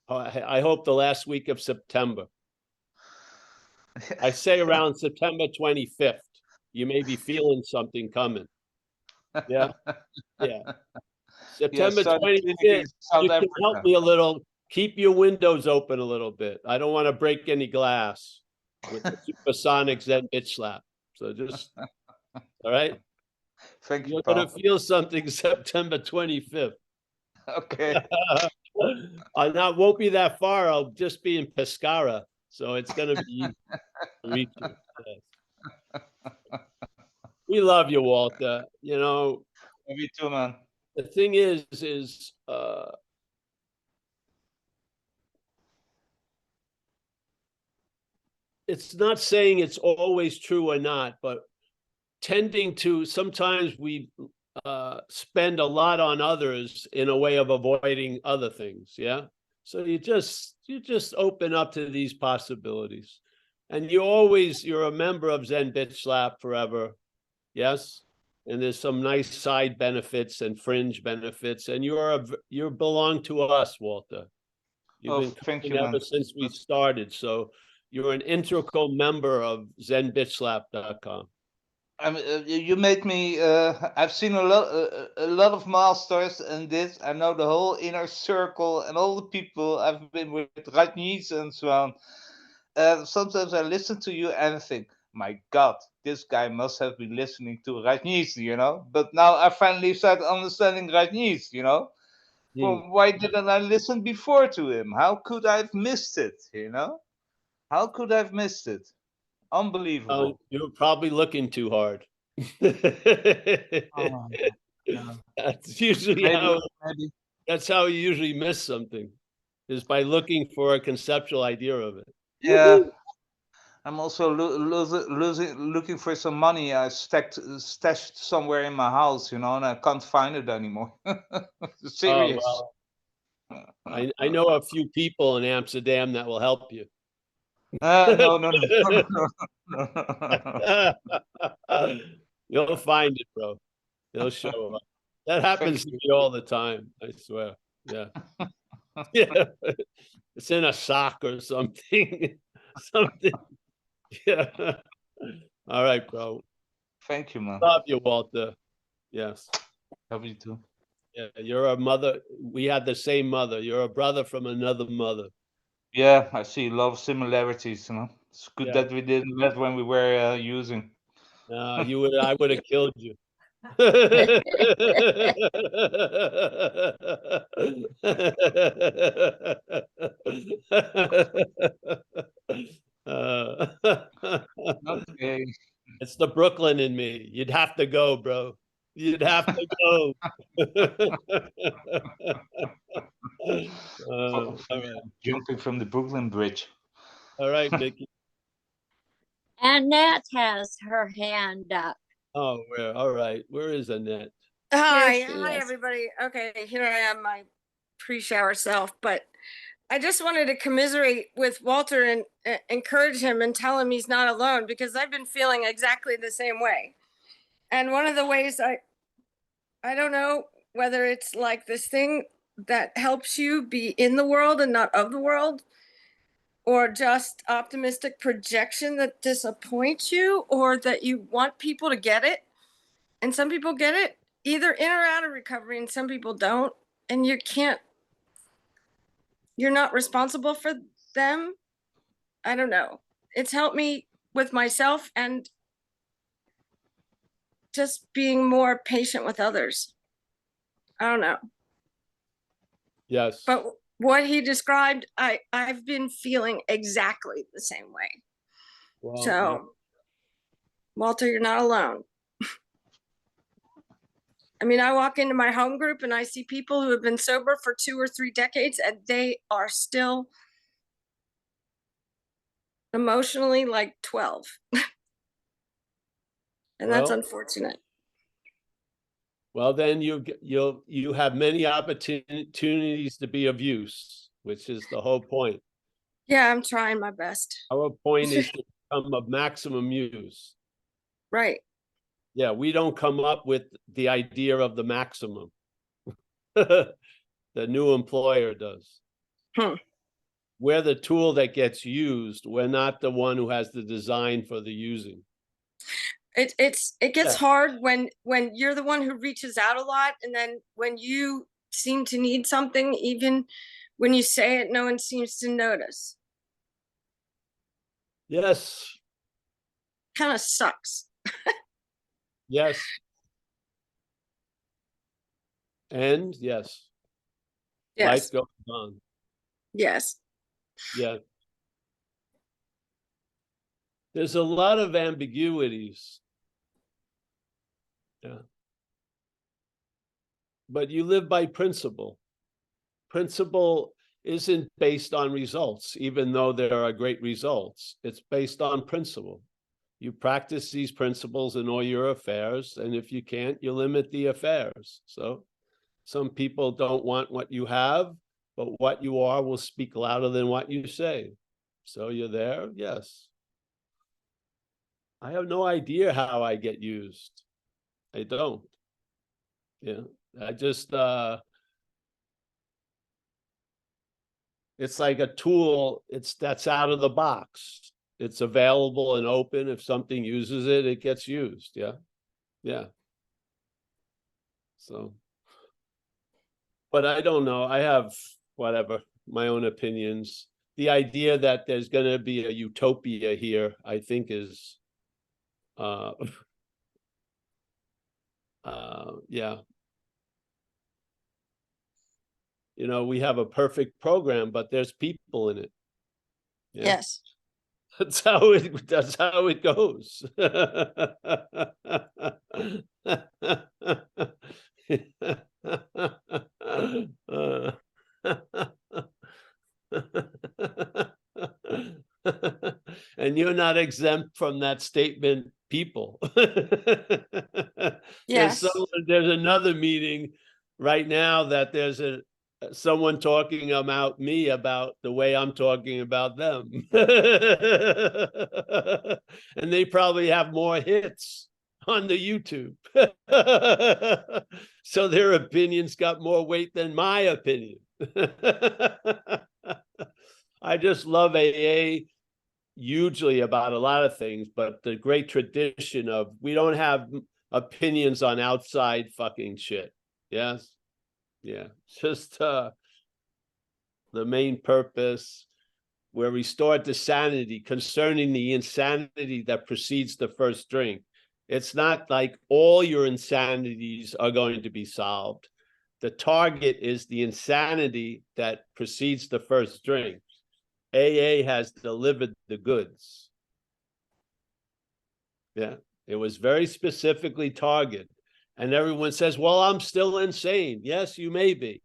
I hope the last week of September. I say around September 25th. You may be feeling something coming. Yeah, yeah. Yeah, September start a clinic in 25th, South you can help Africa. me a little. Keep your windows open a little bit. I don't want to break any glass. with the supersonic Zen bitch slap. So just, all right. Thank you, You're gonna pal. feel something September 25th. Okay. That won't be that far. I'll just be in Pescara, so it's gonna be easy to reach you. Yes. We love you, Walter. You know, Me too, man. the thing is, it's not saying it's always true or not, but tending to sometimes we spend a lot on others in a way of avoiding other things. Yeah. So you just open up to these possibilities, and you're a member of Zen Bitch Slap forever. Yes. And there's some nice side benefits and fringe benefits, and you belong to us, Walter. You've Oh, been thank coming you, man. ever since we started. So you're an integral member of ZenBitchSlap.com. You make me. I've seen a lot of masters and this. I know the whole inner circle and all the people I've been with, Rajneesh and so on. Sometimes I listen to you and I think, my God, this guy must have been listening to Rajneesh, you know. But now I finally start understanding Rajneesh, you know. Well, why didn't I listen before to him? How could I have missed it? You know, how could I have missed it? Unbelievable. You're probably looking too hard. Oh, yeah. That's usually Maybe, how. maybe. That's how you usually miss something, is by looking for a conceptual idea of it. Yeah. Woohoo! I'm also looking for some money I stashed somewhere in my house, you know, and I can't find it anymore. Oh Serious. well, I know a few people in Amsterdam that will help you. No, no, no, no, no. You'll find it, bro. They'll show up. That Thank happens to you. me all the time. I swear. Yeah. Yeah. It's in a sock or something. Something. Yeah. All right, bro. Thank you, man. Love you, Walter. Yes. Love you too. Yeah. You're a mother. We had the same mother. You're a brother from another mother. Yeah, I see a lot of similarities, you know. It's good Yeah. that we didn't met when we were using. I would have killed you. Okay. It's the Brooklyn in me. You'd have to go, bro. You'd have to go. For All me, right. I'm jumping from the Brooklyn Bridge. All right, Mickey. Annette has her hand up. Oh, all right. Where is Annette? Hi, she hi is. everybody. Okay, here I am, my pre-shower self. But I just wanted to commiserate with Walter and encourage him and tell him he's not alone, because I've been feeling exactly the same way. And one of the ways I don't know whether it's like this thing that helps you be in the world and not of the world, or just optimistic projection that disappoints you, or that you want people to get it. And some people get it either in or out of recovery, and some people don't. And you're not responsible for them. I don't know. It's helped me with myself and just being more patient with others. I don't know. Yes. But what he described, I've been feeling exactly the same way. Well, So, yeah. Walter, you're not alone. I mean, I walk into my home group and I see people who have been sober for 2 or 3 decades, and they are still emotionally like 12. And that's Well, unfortunate. well, then you have many opportunities to be of use, which is the whole point. Yeah, I'm trying my best. Our point is to become of maximum use. Right. Yeah, we don't come up with the idea of the maximum. The new employer does. We're the tool that gets used. We're not the one who has the design for the using. It gets hard when you're the one who reaches out a lot, and then when you seem to need something, even when you say it, no one seems to notice. Yes. Kind of sucks. Yes. And yes. Yes. Life goes on. Yes. Yeah. There's a lot of ambiguities. Yeah. But you live by principle. Principle isn't based on results, even though there are great results. It's based on principle. You practice these principles in all your affairs, and if you can't, you limit the affairs. So some people don't want what you have, but what you are will speak louder than what you say. So you're there? Yes. I have no idea how I get used. I don't. Yeah. I just it's like a tool, that's out of the box. It's available and open. If something uses it, it gets used. Yeah. Yeah. So, but I don't know. I have whatever, my own opinions. The idea that there's going to be a utopia here, I think is, yeah. You know, we have a perfect program, but there's people in it. Yeah. Yes. That's how it goes. And you're not exempt from that statement, people. Yes. There's another meeting right now that there's someone talking about me about the way I'm talking about them. And they probably have more hits on the YouTube. So their opinions got more weight than my opinion. I just love AA hugely about a lot of things, but the great tradition of we don't have opinions on outside fucking shit. Yes. Yeah. Just the main purpose, we're restored to sanity concerning the insanity that precedes the first drink. It's not like all your insanities are going to be solved. The target is the insanity that precedes the first drink. AA has delivered the goods. Yeah, it was very specifically targeted. And everyone says, well, I'm still insane. Yes, you may be.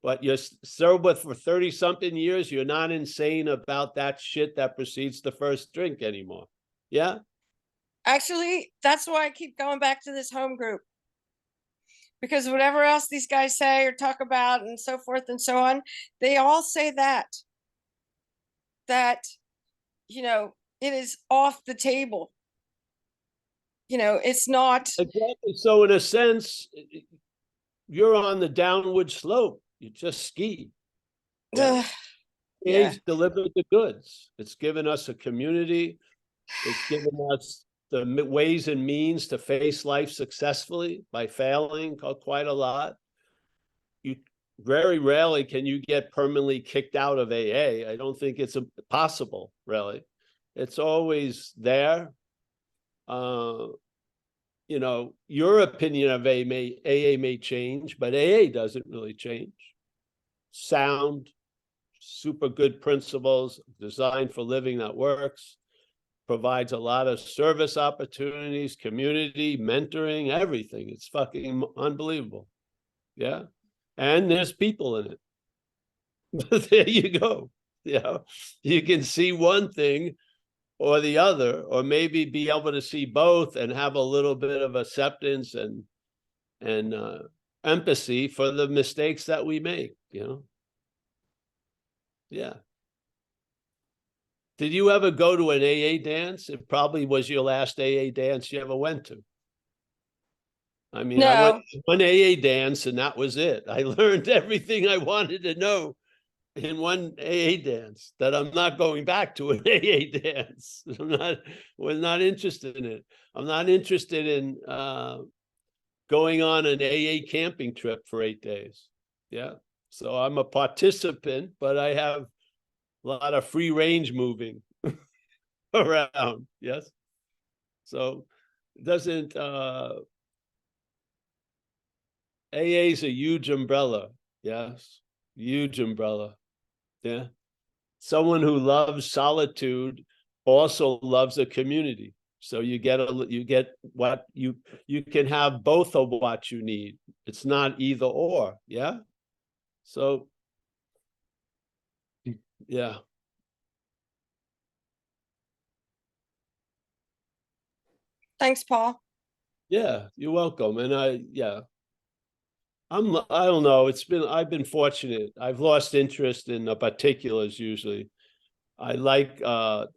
But you're sober for 30-something years. You're not insane about that shit that precedes the first drink anymore. Yeah? Actually, that's why I keep going back to this home group. Because whatever else these guys say or talk about and so forth and so on, they all say that, you know, it is off the table. You know, it's not. Exactly. So in a sense, you're on the downward slope. You just ski. Yeah. Yeah. It's delivered the goods. It's given us a community. It's given us the ways and means to face life successfully by failing quite a lot. You very rarely can you get permanently kicked out of AA. I don't think it's possible, really. It's always there. You know, your opinion of AA may change, but AA doesn't really change. Sound, super good principles designed for living that works, provides a lot of service opportunities, community, mentoring, everything. It's fucking unbelievable. Yeah. And there's people in it. There you go. Yeah. You can see one thing or the other, or maybe be able to see both and have a little bit of acceptance and empathy for the mistakes that we make, you know? Yeah. Did you ever go to an AA dance? It probably was your last AA dance you ever went to. I mean, I went to one AA dance and that was it. I learned everything I wanted to know in one AA dance, that I'm not going back to an AA dance. Was not interested in it. I'm not interested in going on an AA camping trip for 8 days. Yeah. So I'm a participant, but I have a lot of free range moving. around. Yes. So doesn't AA is a huge umbrella. Yes. Huge umbrella. Yeah. Someone who loves solitude also loves a community. So you get what you can have both of what you need. It's not either or. Yeah. So yeah. Thanks, Paul. Yeah, you're welcome. And I don't know. I've been fortunate. I've lost interest in the particulars usually. I like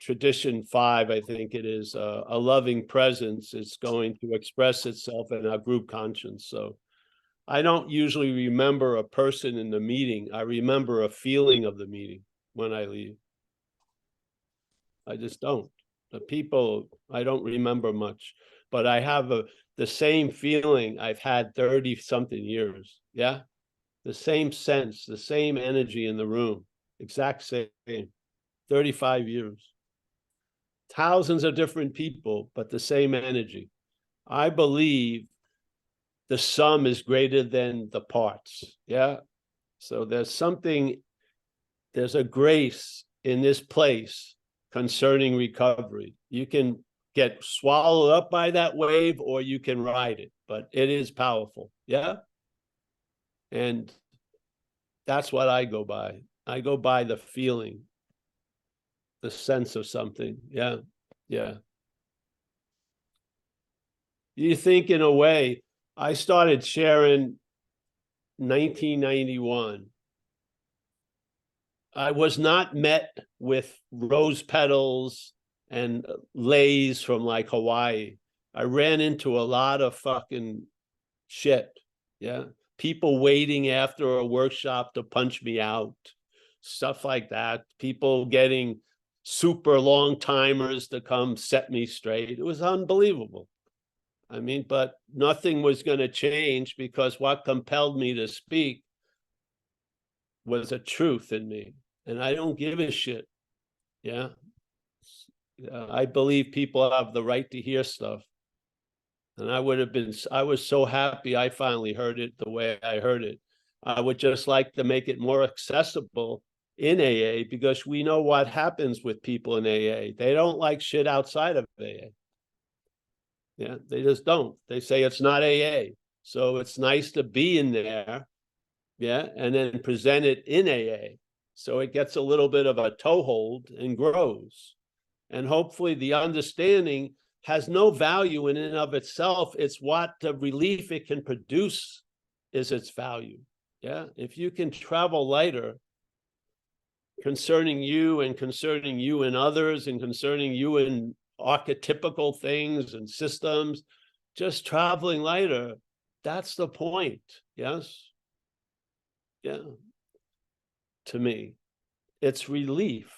tradition 5, I think it is, a loving presence. It's going to express itself in our group conscience. So I don't usually remember a person in the meeting. I remember a feeling of the meeting when I leave. I just don't. The people, I don't remember much, but I have the same feeling I've had 30 something years. Yeah. The same sense, the same energy in the room, exact same, 35 years. Thousands of different people, but the same energy. I believe the sum is greater than the parts. Yeah. So there's a grace in this place concerning recovery. You can get swallowed up by that wave or you can ride it, but it is powerful. Yeah. And that's what I go by. I go by the feeling, the sense of something. Yeah. Yeah. You think in a way, I started sharing 1991. I was not met with rose petals and leis from like Hawaii. I ran into a lot of fucking shit. Yeah. People waiting after a workshop to punch me out, stuff like that. People getting super long timers to come set me straight. It was unbelievable. I mean, but nothing was going to change because what compelled me to speak was a truth in me. And I don't give a shit. Yeah. I believe people have the right to hear stuff. And I was so happy I finally heard it the way I heard it. I would just like to make it more accessible in AA because we know what happens with people in AA. They don't like shit outside of AA. Yeah, they just don't. They say it's not AA. So it's nice to be in there, yeah, and then present it in AA. So it gets a little bit of a toehold and grows. And hopefully the understanding has no value in and of itself. It's what the relief it can produce is its value. Yeah, if you can travel lighter concerning you and others and concerning you and archetypical things and systems, just traveling lighter, that's the point. Yes. Yeah. To me, it's relief.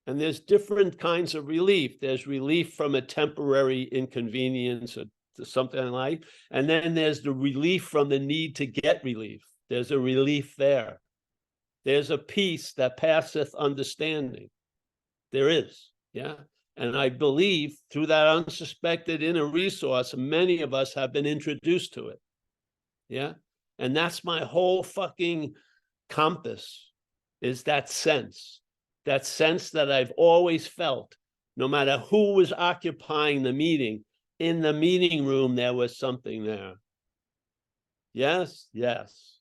And there's different kinds of relief. There's relief from a temporary inconvenience or something like, and then there's the relief from the need to get relief. There's a relief there. There's a peace that passeth understanding. There is, yeah. And I believe through that unsuspected inner resource, many of us have been introduced to it. Yeah. And that's my whole fucking compass, is that sense that I've always felt, no matter who was occupying the meeting. In the meeting room, there was something there. Yes, yes.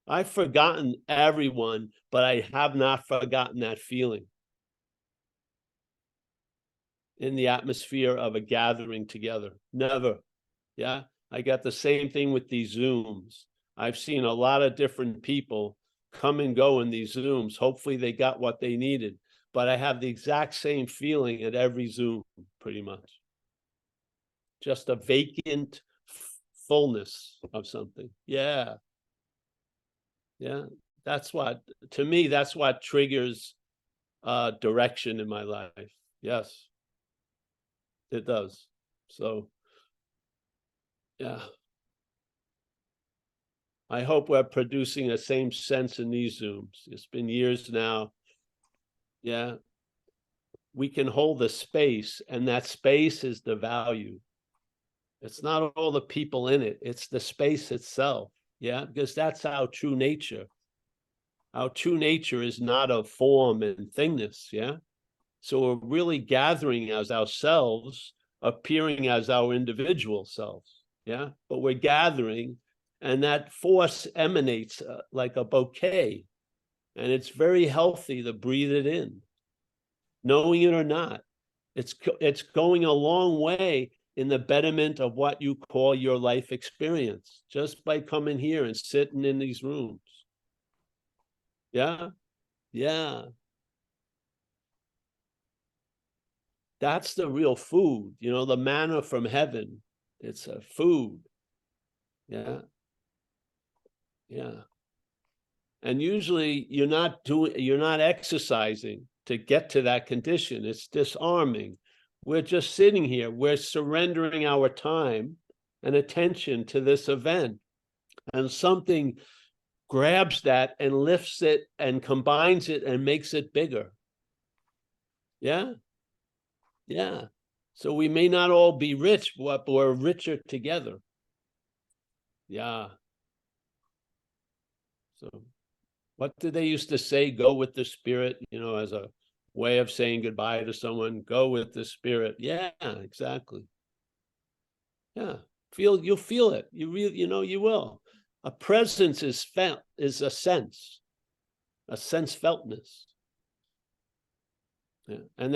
I've forgotten everyone, but I have not forgotten that feeling in the atmosphere of a gathering together. Never. Yeah. I got the same thing with these Zooms. I've seen a lot of different people come and go in these Zooms. Hopefully they got what they needed, but I have the exact same feeling at every Zoom, pretty much. Just a vacant fullness of something. Yeah. Yeah. To me, that's what triggers direction in my life. Yes. It does. So, yeah. I hope we're producing the same sense in these Zooms. It's been years now. Yeah. we can hold the space, and that space is the value. It's not all the people in it, it's the space itself. Yeah, because that's our true nature. Our true nature is not of form and thingness. Yeah. So we're really gathering as ourselves, appearing as our individual selves. Yeah. But we're gathering, and that force emanates like a bouquet. And it's very healthy to breathe it in, knowing it or not. It's going a long way in the betterment of what you call your life experience, just by coming here and sitting in these rooms. Yeah, yeah. That's the real food, you know, the manna from heaven. It's a food. Yeah, yeah. And usually you're not exercising to get to that condition. It's disarming. We're just sitting here. We're surrendering our time and attention to this event. And something grabs that and lifts it and combines it and makes it bigger. Yeah. Yeah. So we may not all be rich, but we're richer together. Yeah. So what did they used to say? Go with the spirit, you know, as a way of saying goodbye to someone. Go with the spirit. Yeah, exactly. Yeah. You'll feel it. You really, you know, you will. A presence is felt, is a sense feltness. Yeah. And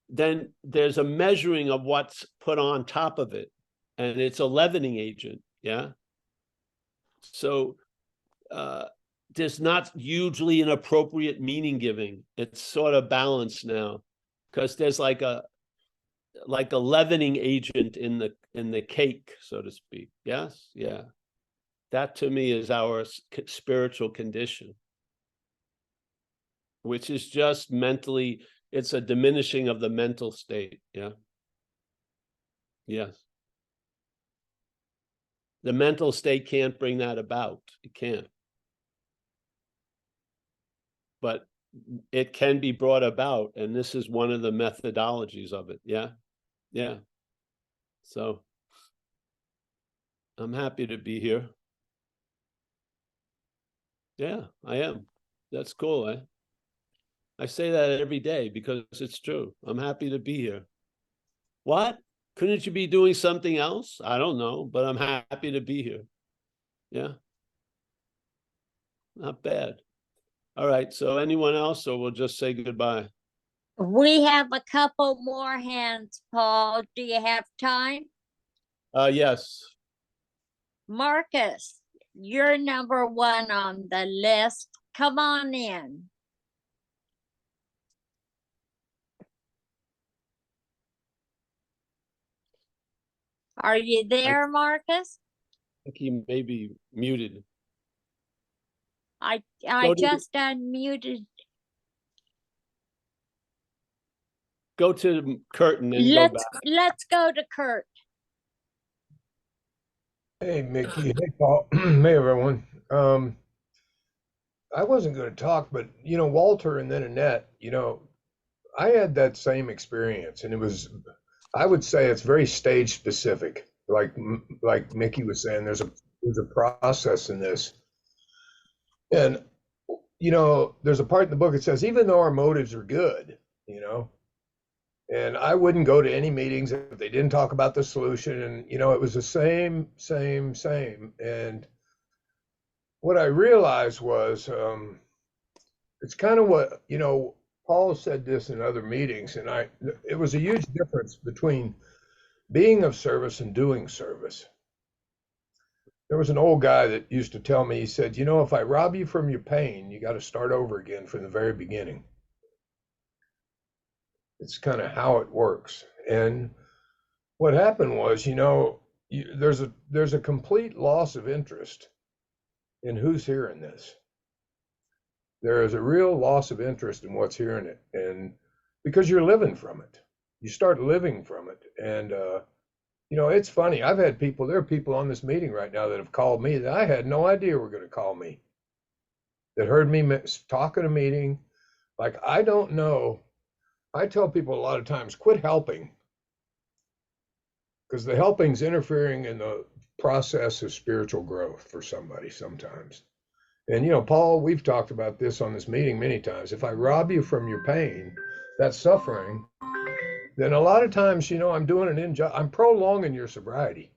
then there's a measuring of what's put on top of it, and it's a leavening agent. Yeah. So there's not hugely inappropriate meaning giving. It's sort of balanced now, because there's like a leavening agent in the cake, so to speak. Yes. Yeah. That to me is our spiritual condition, which is just mentally, it's a diminishing of the mental state. Yeah. Yes. The mental state can't bring that about. It can't. But it can be brought about, and this is one of the methodologies of it. Yeah. Yeah. So I'm happy to be here. Yeah, I am. That's cool. I say that every day because it's true. I'm happy to be here. What? Couldn't you be doing something else? I don't know, but I'm happy to be here. Yeah. Not bad. All right. So anyone else, or we'll just say goodbye? We have a couple more hands, Paul. Do you have time? Yes. Marcus, you're number one on the list. Come on in. Are you there, Marcus? I think he may be muted. I Go to- just unmuted. Go to Kurt and then go back. Let's go to Kurt. Hey, Mickey. Hey, Paul. Hey, everyone. I wasn't going to talk, but, you know, Walter and then Annette, you know, I had that same experience, and it was, I would say it's very stage specific. Like Mickey was saying, there's a process in this. And, you know, there's a part in the book that says, even though our motives are good, you know, and I wouldn't go to any meetings if they didn't talk about the solution. And, you know, it was the same. And what I realized was it's kind of what, you know, Paul said this in other meetings, and it was a huge difference between being of service and doing service. There was an old guy that used to tell me, he said, you know, if I rob you from your pain, you got to start over again from the very beginning. It's kind of how it works. And what happened was, you know, there's a complete loss of interest in who's hearing this. There is a real loss of interest in what's hearing it, and because you're living from it, you start living from it. And you know, it's funny. There are people on this meeting right now that have called me that I had no idea were going to call me, that heard me talk at a meeting. Like, I don't know I tell people a lot of times, quit helping, because the helping's interfering in the process of spiritual growth for somebody sometimes. And, you know, Paul, we've talked about this on this meeting many times. If I rob you from your pain, that suffering, then a lot of times, you know, I'm doing an injustice. I'm prolonging your sobriety.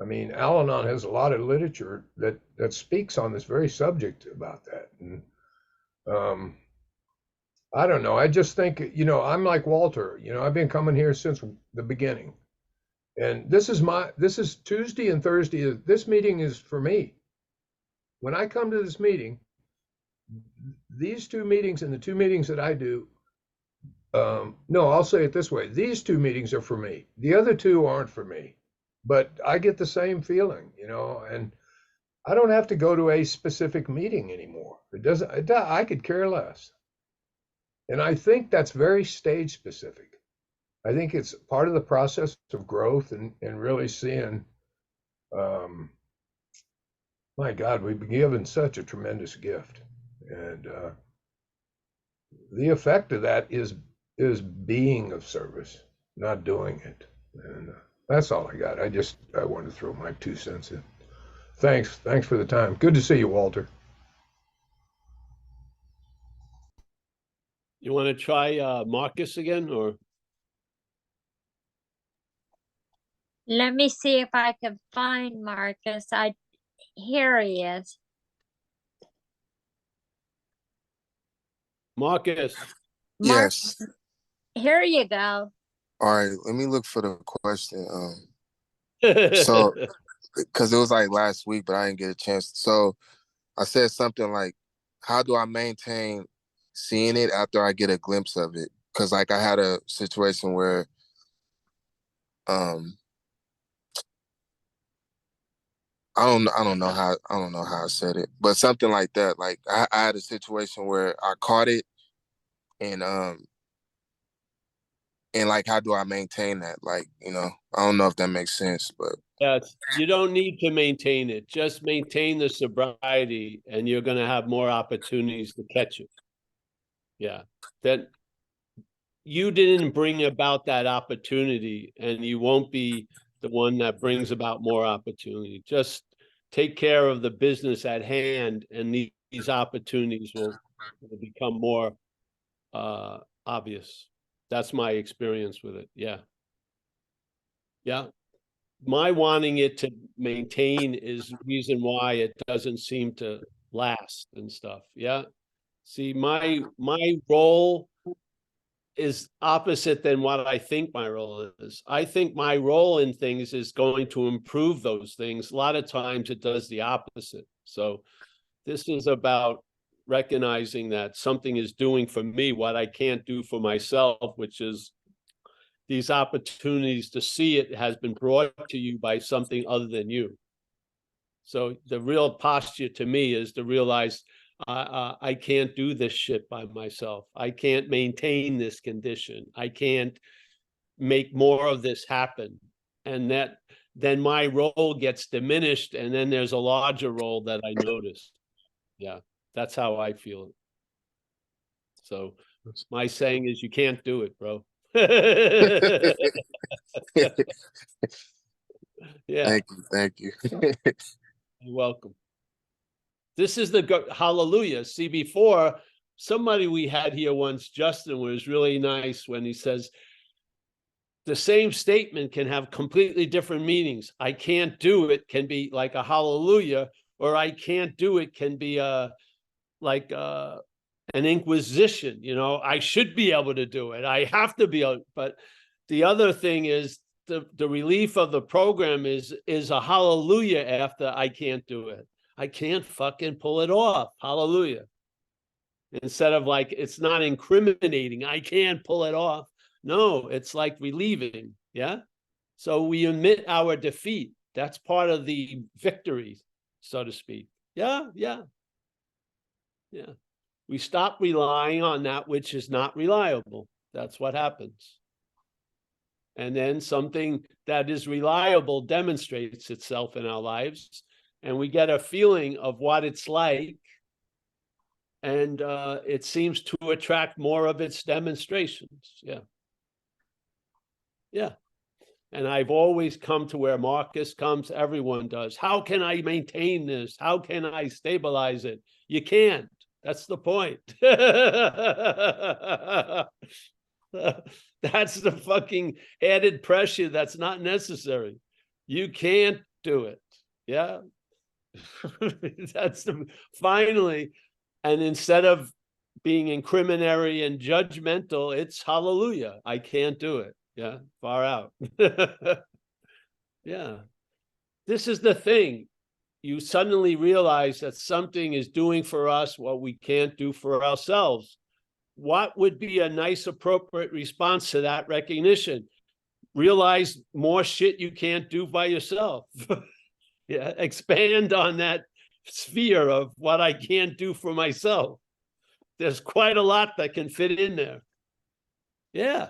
I mean, Al-Anon has a lot of literature that speaks on this very subject about that. And I don't know. I just think, you know, I'm like Walter. You know, I've been coming here since the beginning. And this is Tuesday and Thursday. This meeting is for me. When I come to this meeting, these two meetings and the two meetings that I do, no, I'll say it this way. These two meetings are for me. The other two aren't for me. But I get the same feeling, you know, and I don't have to go to a specific meeting anymore. I could care less. And I think that's very stage specific. I think it's part of the process of growth and really seeing, my God, we've been given such a tremendous gift. And the effect of that is being of service, not doing it. And that's all I got. I wanted to throw my 2 cents in. Thanks for the time. Good to see you, Walter. You want to try Marcus again, or? Let me see if I can find Marcus. Here he is. Marcus. Yes. Here you go. All right, let me look for the question. So, because it was like last week, but I didn't get a chance. So I said something like, how do I maintain seeing it after I get a glimpse of it? Because like I had a situation where I don't know how I said it, but something like that. Like I had a situation where I caught it, and like, how do I maintain that? Like, you know, I don't know if that makes sense, but Yes, you don't need to maintain it. Just maintain the sobriety, and you're going to have more opportunities to catch it. Yeah, that you didn't bring about that opportunity, and you won't be the one that brings about more opportunity. Just take care of the business at hand, and these opportunities will become more obvious. That's my experience with it. Yeah. Yeah. My wanting it to maintain is the reason why it doesn't seem to last and stuff. Yeah. See, my role is opposite than what I think my role is. I think my role in things is going to improve those things. A lot of times it does the opposite. So this is about recognizing that something is doing for me what I can't do for myself, which is these opportunities to see it has been brought to you by something other than you. So the real posture to me is to realize I can't do this shit by myself. I can't maintain this condition. I can't make more of this happen. And that then my role gets diminished, and then there's a larger role that I notice. Yeah, that's how I feel it. So my saying is, you can't do it, bro. Yeah. thank you. You're welcome. This is the hallelujah. See, before, somebody we had here once, Justin, was really nice when he says the same statement can have completely different meanings. I can't do it can be like a hallelujah, or I can't do it can be like an inquisition. You know, I should be able to do it. I have to be able. But the other thing is the relief of the program is a hallelujah after I can't do it. I can't fucking pull it off. Hallelujah. Instead of like, it's not incriminating. I can't pull it off. No, it's like relieving. Yeah. So we admit our defeat. That's part of the victory, so to speak. Yeah. Yeah. Yeah. We stop relying on that which is not reliable. That's what happens. And then something that is reliable demonstrates itself in our lives, and we get a feeling of what it's like and it seems to attract more of its demonstrations. Yeah. Yeah. And I've always come to where Marcus comes, everyone does. How can I maintain this? How can I stabilize it? You can't. That's the point. That's the fucking added pressure that's not necessary. You can't do it. Yeah. That's the finally. And instead of being incriminatory and judgmental, it's hallelujah. I can't do it. Yeah, far out. Yeah. This is the thing. You suddenly realize that something is doing for us what we can't do for ourselves. What would be a nice, appropriate response to that recognition? Realize more shit you can't do by yourself. Yeah, expand on that sphere of what I can't do for myself. There's quite a lot that can fit in there. Yeah.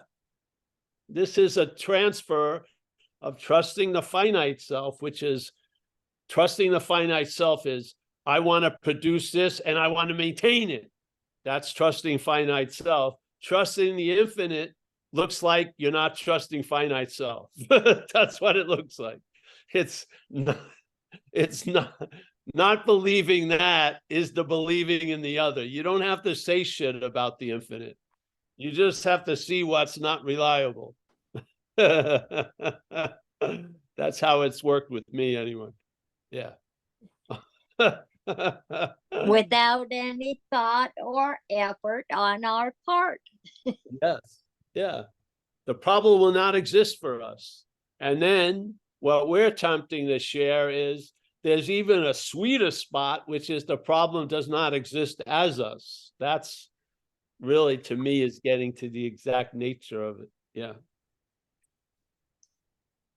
This is a transfer of trusting the finite self, which is trusting the finite self is, I want to produce this and I want to maintain it. That's trusting finite self. Trusting the infinite looks like you're not trusting finite self. That's what it looks like. It's not believing that is the believing in the other. You don't have to say shit about the infinite. You just have to see what's not reliable. That's how it's worked with me anyway. Yeah. Without any thought or effort on our part. Yes. Yeah. The problem will not exist for us. And then what we're attempting to share is there's even a sweeter spot, which is the problem does not exist as us. That's really, to me, is getting to the exact nature of it. Yeah.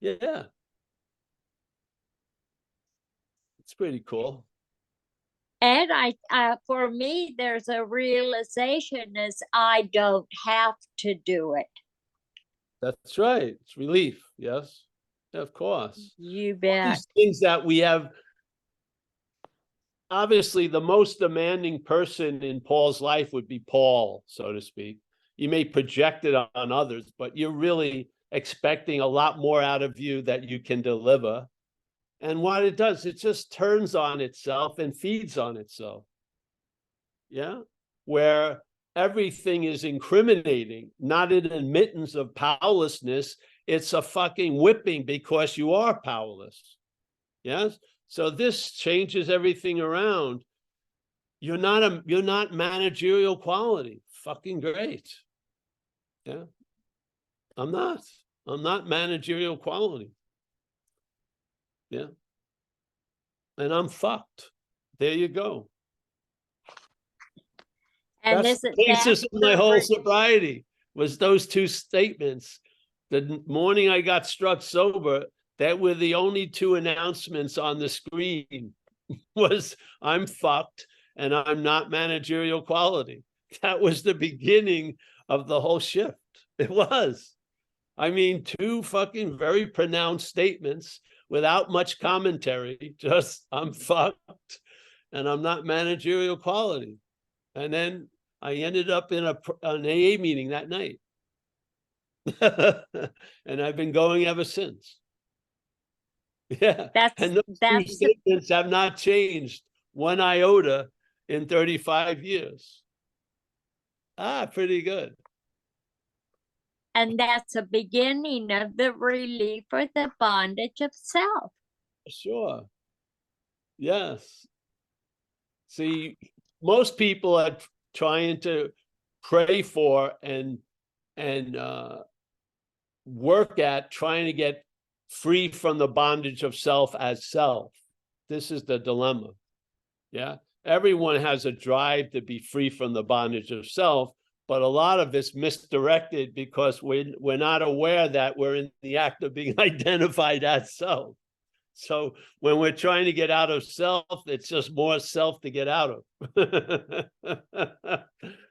Yeah. It's pretty cool. And for me, there's a realization is I don't have to do it. That's right. It's relief. Yes. Of course. You All bet. these things that we have. Obviously, the most demanding person in Paul's life would be Paul, so to speak. You may project it on others, but you're really expecting a lot more out of you that you can deliver. And what it does, it just turns on itself and feeds on itself. Yeah. Where everything is incriminating, not an admittance of powerlessness. It's a fucking whipping because you are powerless. Yes. So this changes everything around. You're not managerial quality. Fucking great. Yeah. I'm not managerial quality. Yeah. And I'm fucked. There you go. And That's this the basis of my whole that's sobriety was those two statements. The morning I got struck sober, that were the only two announcements on the screen was I'm fucked and I'm not managerial quality. That was the beginning of the whole shift. It was. I mean, two fucking very pronounced statements without much commentary, just I'm fucked and I'm not managerial quality. And then I ended up in an AA meeting that night. And I've been going ever since. Yeah. And those two statements have not changed one iota in 35 years. Pretty good. And that's a beginning of the relief for the bondage of self. Sure. Yes. See, most people are trying to pray for and work at trying to get free from the bondage of self as self. This is the dilemma. Yeah. Everyone has a drive to be free from the bondage of self, but a lot of it's misdirected because we're not aware that we're in the act of being identified as self. So when we're trying to get out of self, it's just more self to get out of.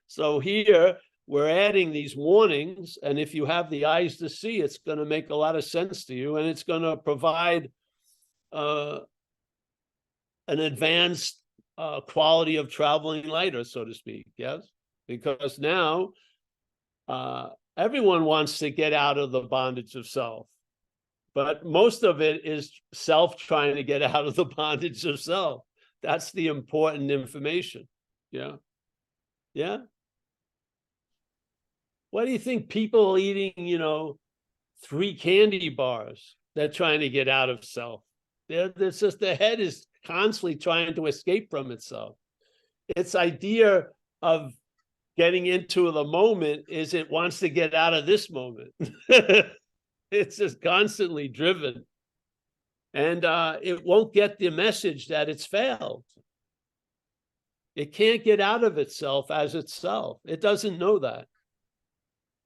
So here we're adding these warnings, and if you have the eyes to see, it's going to make a lot of sense to you, and it's going to provide an advanced quality of traveling lighter, so to speak. Yes, because now everyone wants to get out of the bondage of self, but most of it is self trying to get out of the bondage of self. That's the important information. Yeah. Yeah. What do you think people eating, 3 candy bars? They're trying to get out of self. It's just the head is constantly trying to escape from itself. Its idea of getting into the moment is it wants to get out of this moment. It's just constantly driven. And it won't get the message that it's failed. It can't get out of itself as itself. It doesn't know that.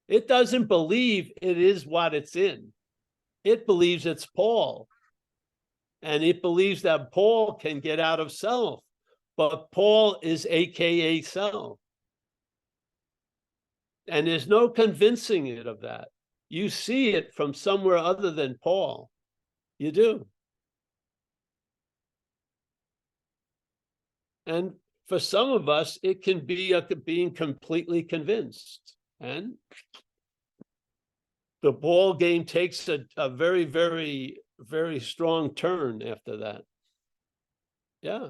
It doesn't believe it is what it's in. It believes it's Paul. And it believes that Paul can get out of self. But Paul is AKA self. And there's no convincing it of that. You see it from somewhere other than Paul. You do. And for some of us, it can be being completely convinced. And the ball game takes a very, very, very strong turn after that. Yeah.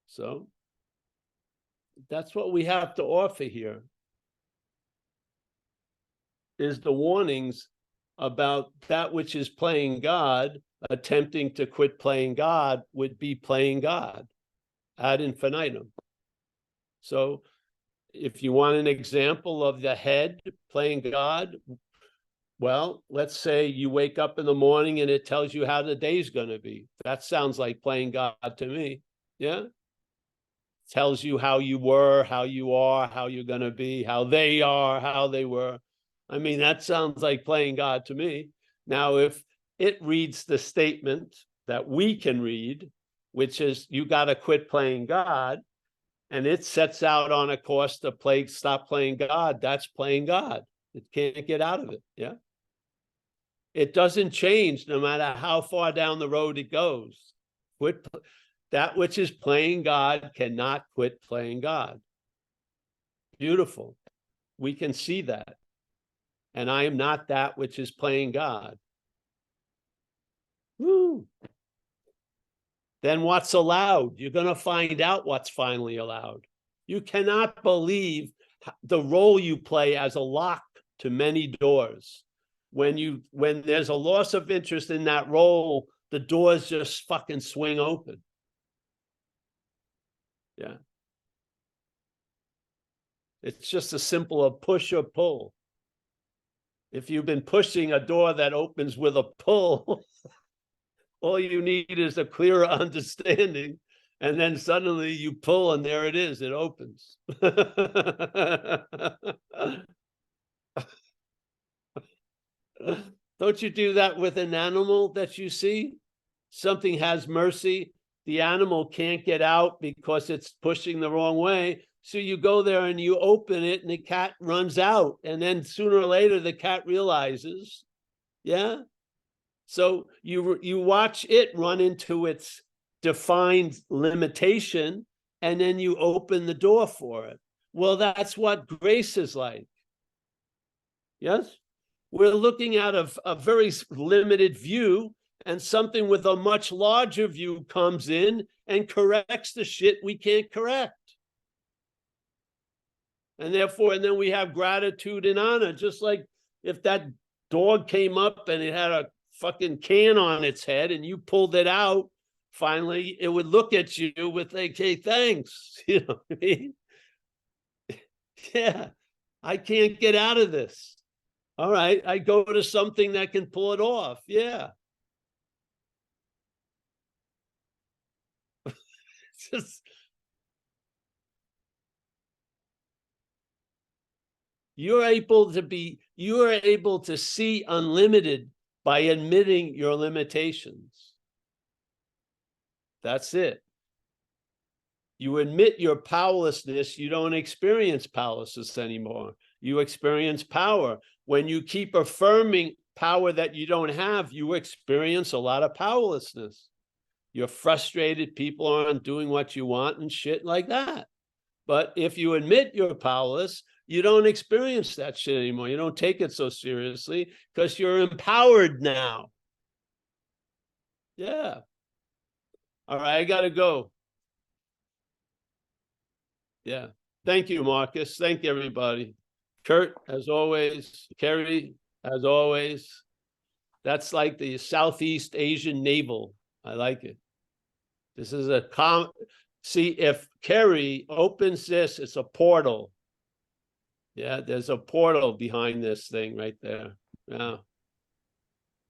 So that's what we have to offer here, is the warnings about that which is playing God. Attempting to quit playing God would be playing God ad infinitum. So if you want an example of the head playing God, well, let's say you wake up in the morning and it tells you how the day's going to be. That sounds like playing God to me. Yeah. Tells you how you were, how you are, how you're going to be, how they are, how they were. I mean, that sounds like playing God to me. Now, if it reads the statement that we can read, which is you got to quit playing God, and it sets out on a course to stop playing God, that's playing God. It can't get out of it. Yeah. It doesn't change no matter how far down the road it goes. That which is playing God cannot quit playing God. Beautiful. We can see that. And I am not that which is playing God. Woo. Then what's allowed? You're going to find out what's finally allowed. You cannot believe the role you play as a lock to many doors. When there's a loss of interest in that role, the doors just fucking swing open. Yeah. It's just a simple of push or pull. If you've been pushing a door that opens with a pull, all you need is a clearer understanding. And then suddenly you pull and there it is, it opens. Don't you do that with an animal that you see? Something has mercy. The animal can't get out because it's pushing the wrong way. So you go there and you open it and the cat runs out. And then sooner or later, the cat realizes, yeah. So you watch it run into its defined limitation and then you open the door for it. Well, that's what grace is like. Yes? We're looking at a very limited view, and something with a much larger view comes in and corrects the shit we can't correct. And then we have gratitude and honor, just like if that dog came up and it had a fucking can on its head and you pulled it out, finally it would look at you with like, hey, thanks. You know what I mean? Yeah, I can't get out of this. All right, I go to something that can pull it off. Yeah. Just, you are able to see unlimited by admitting your limitations. That's it. You admit your powerlessness, you don't experience powerlessness anymore. You experience power. When you keep affirming power that you don't have, you experience a lot of powerlessness. You're frustrated. People aren't doing what you want and shit like that. But if you admit you're powerless, you don't experience that shit anymore. You don't take it so seriously because you're empowered now. Yeah. All right, I got to go. Yeah. Thank you, Marcus. Thank you, everybody. Kurt, as always. Kerry, as always. That's like the Southeast Asian navel. I like it. This is a see, if Kerry opens this, it's a portal. Yeah, there's a portal behind this thing right there. Yeah.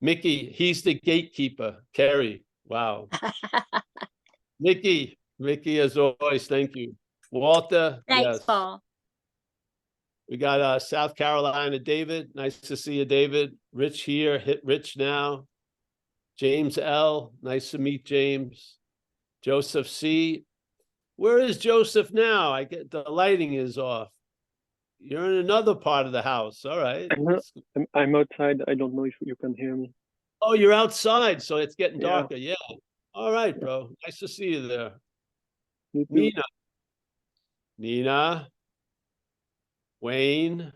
Mickey, he's the gatekeeper. Kerry, wow. Mickey, as always, thank you. Walter, Thanks, yes. Paul. We got South Carolina, David. Nice to see you, David. Rich here, hit Rich now. James L, nice to meet James. Joseph C. Where is Joseph now? I get the lighting is off. You're in another part of the house. All right. I'm outside. I don't know if you can hear me. Oh, you're outside, so it's getting Yeah. darker. Yeah. All right, bro. Nice to see you there. You too. Nina. Wayne.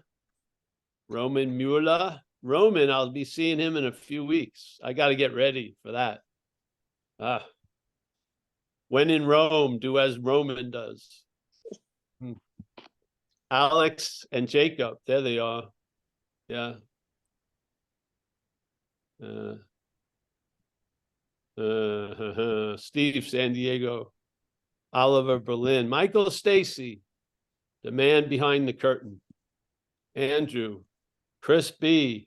Roman Mueller. Roman, I'll be seeing him in a few weeks. I got to get ready for that. When in Rome, do as Roman does. Alex and Jacob, there they are. Yeah. Steve, San Diego. Oliver, Berlin. Michael Stacy, the man behind the curtain. Andrew. Chris B.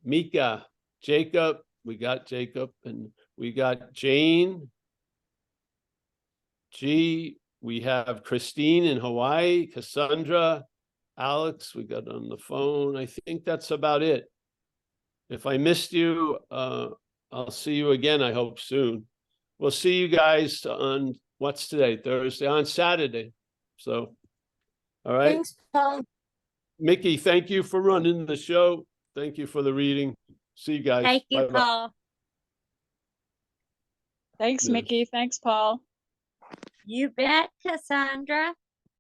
Mika. Jacob. We got Jacob. And we got Jane. G. We have Christine in Hawaii. Cassandra. Alex, we got on the phone. I think that's about it. If I missed you, I'll see you again, I hope soon. We'll see you guys on, what's today? Thursday, on Saturday. So, all right. Thanks, Paul. Mickey, thank you for running the show. Thank you for the reading. See you guys. Thank you, Bye-bye. Paul. Thanks, Yeah. Mickey. Thanks, Paul. You bet, Cassandra.